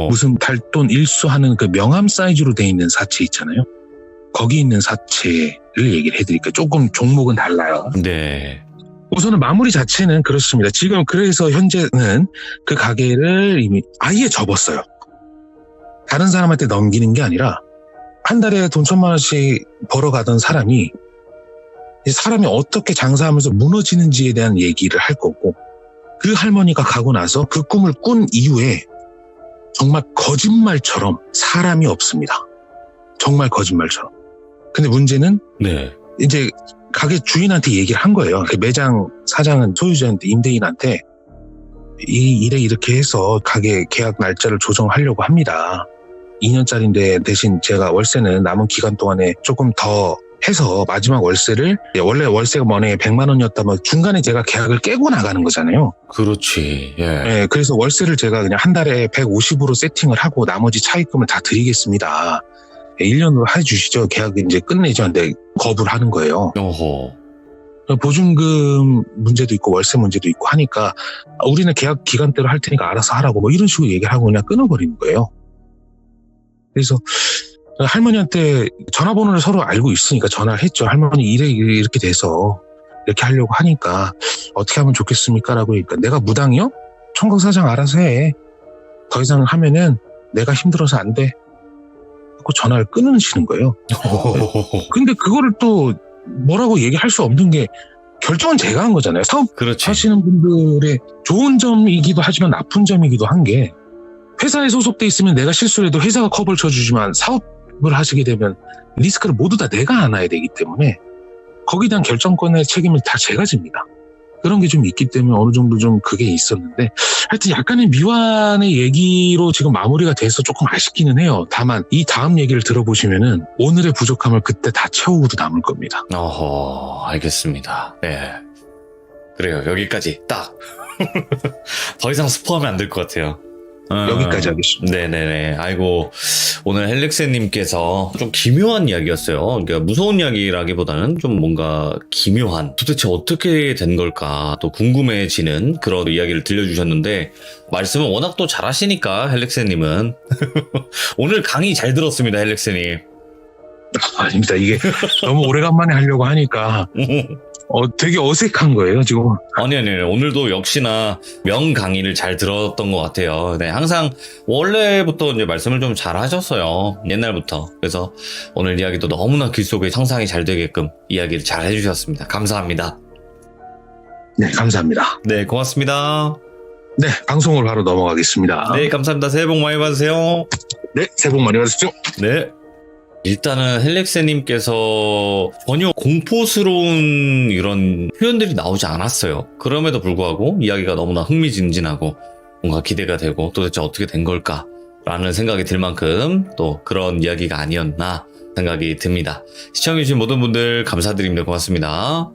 무슨 달돈 일수하는 그 명함 사이즈로 돼 있는 사채 있잖아요. 거기 있는 사채를 얘기를 해드릴게요. 조금 종목은 달라요. 네. 우선은 마무리 자체는 그렇습니다. 지금 그래서 현재는 그 가게를 이미 아예 접었어요. 다른 사람한테 넘기는 게 아니라 한 달에 돈 1,000만 원씩 벌어가던 사람이 어떻게 장사하면서 무너지는지에 대한 얘기를 할 거고 그 할머니가 가고 나서 그 꿈을 꾼 이후에 정말 거짓말처럼 사람이 없습니다. 정말 거짓말처럼. 근데 문제는 네. 이제 가게 주인한테 얘기를 한 거예요. 그 매장 사장은 소유자한테, 임대인한테 이 일에 이렇게 해서 가게 계약 날짜를 조정하려고 합니다. 2년짜리인데 대신 제가 월세는 남은 기간 동안에 조금 더 해서 마지막 월세를, 원래 월세가 만약에 100만 원이었다면 중간에 제가 계약을 깨고 나가는 거잖아요. 그렇지. 예. 네, 그래서 월세를 제가 그냥 한 달에 150으로 세팅을 하고 나머지 차입금을 다 드리겠습니다. 1년으로 해주시죠. 계약을 이제 끝내죠. 근데 거부를 하는 거예요. 어허. 보증금 문제도 있고 월세 문제도 있고 하니까 우리는 계약 기간대로 할 테니까 알아서 하라고 뭐 이런 식으로 얘기를 하고 그냥 끊어버리는 거예요. 그래서 할머니한테 전화번호를 서로 알고 있으니까 전화를 했죠. 할머니 이렇게 돼서 이렇게 하려고 하니까 어떻게 하면 좋겠습니까? 라고 하니까 내가 무당이요? 총각사장 알아서 해. 더 이상 하면은 내가 힘들어서 안 돼. 하고 전화를 끊으시는 거예요. 근데 그거를 또 뭐라고 얘기할 수 없는 게 결정은 제가 한 거잖아요. 사업 그렇지. 하시는 분들의 좋은 점이기도 하지만 나쁜 점이기도 한 게 회사에 소속돼 있으면 내가 실수를 해도 회사가 커버를 쳐주지만 사업을 하시게 되면 리스크를 모두 다 내가 안아야 되기 때문에 거기에 대한 결정권의 책임을 다 제가 집니다. 그런 게 좀 있기 때문에 어느 정도 좀 그게 있었는데 하여튼 약간의 미완의 얘기로 지금 마무리가 돼서 조금 아쉽기는 해요. 다만 이 다음 얘기를 들어보시면은 오늘의 부족함을 그때 다 채우고도 남을 겁니다. 어허, 알겠습니다. 네. 그래요. 여기까지 딱. 더 이상 스포하면 안 될 것 같아요. 여기까지 하겠습니다. 네네네. 아이고, 오늘 헬릭스님께서 좀 기묘한 이야기였어요. 그러니까 무서운 이야기라기보다는 좀 뭔가 기묘한, 도대체 어떻게 된 걸까 또 궁금해지는 그런 이야기를 들려주셨는데, 말씀은 워낙 또 잘하시니까, 헬릭스님은. 오늘 강의 잘 들었습니다, 헬릭스님. 아닙니다. 이게 너무 오래간만에 하려고 하니까 되게 어색한 거예요, 지금. 아니, 오늘도 역시나 명 강의를 잘 들었던 것 같아요. 네, 항상 원래부터 이제 말씀을 좀 잘 하셨어요. 옛날부터. 그래서 오늘 이야기도 너무나 귀 속에 상상이 잘 되게끔 이야기를 잘 해주셨습니다. 감사합니다. 네, 감사합니다. 네, 고맙습니다. 네, 방송으로 바로 넘어가겠습니다. 네, 감사합니다. 새해 복 많이 받으세요. 네, 새해 복 많이 받으십시오. 네. 일단은 헬렉스님께서 전혀 공포스러운 이런 표현들이 나오지 않았어요. 그럼에도 불구하고 이야기가 너무나 흥미진진하고 뭔가 기대가 되고 도대체 어떻게 된 걸까? 라는 생각이 들 만큼 또 그런 이야기가 아니었나 생각이 듭니다. 시청해주신 모든 분들 감사드립니다. 고맙습니다.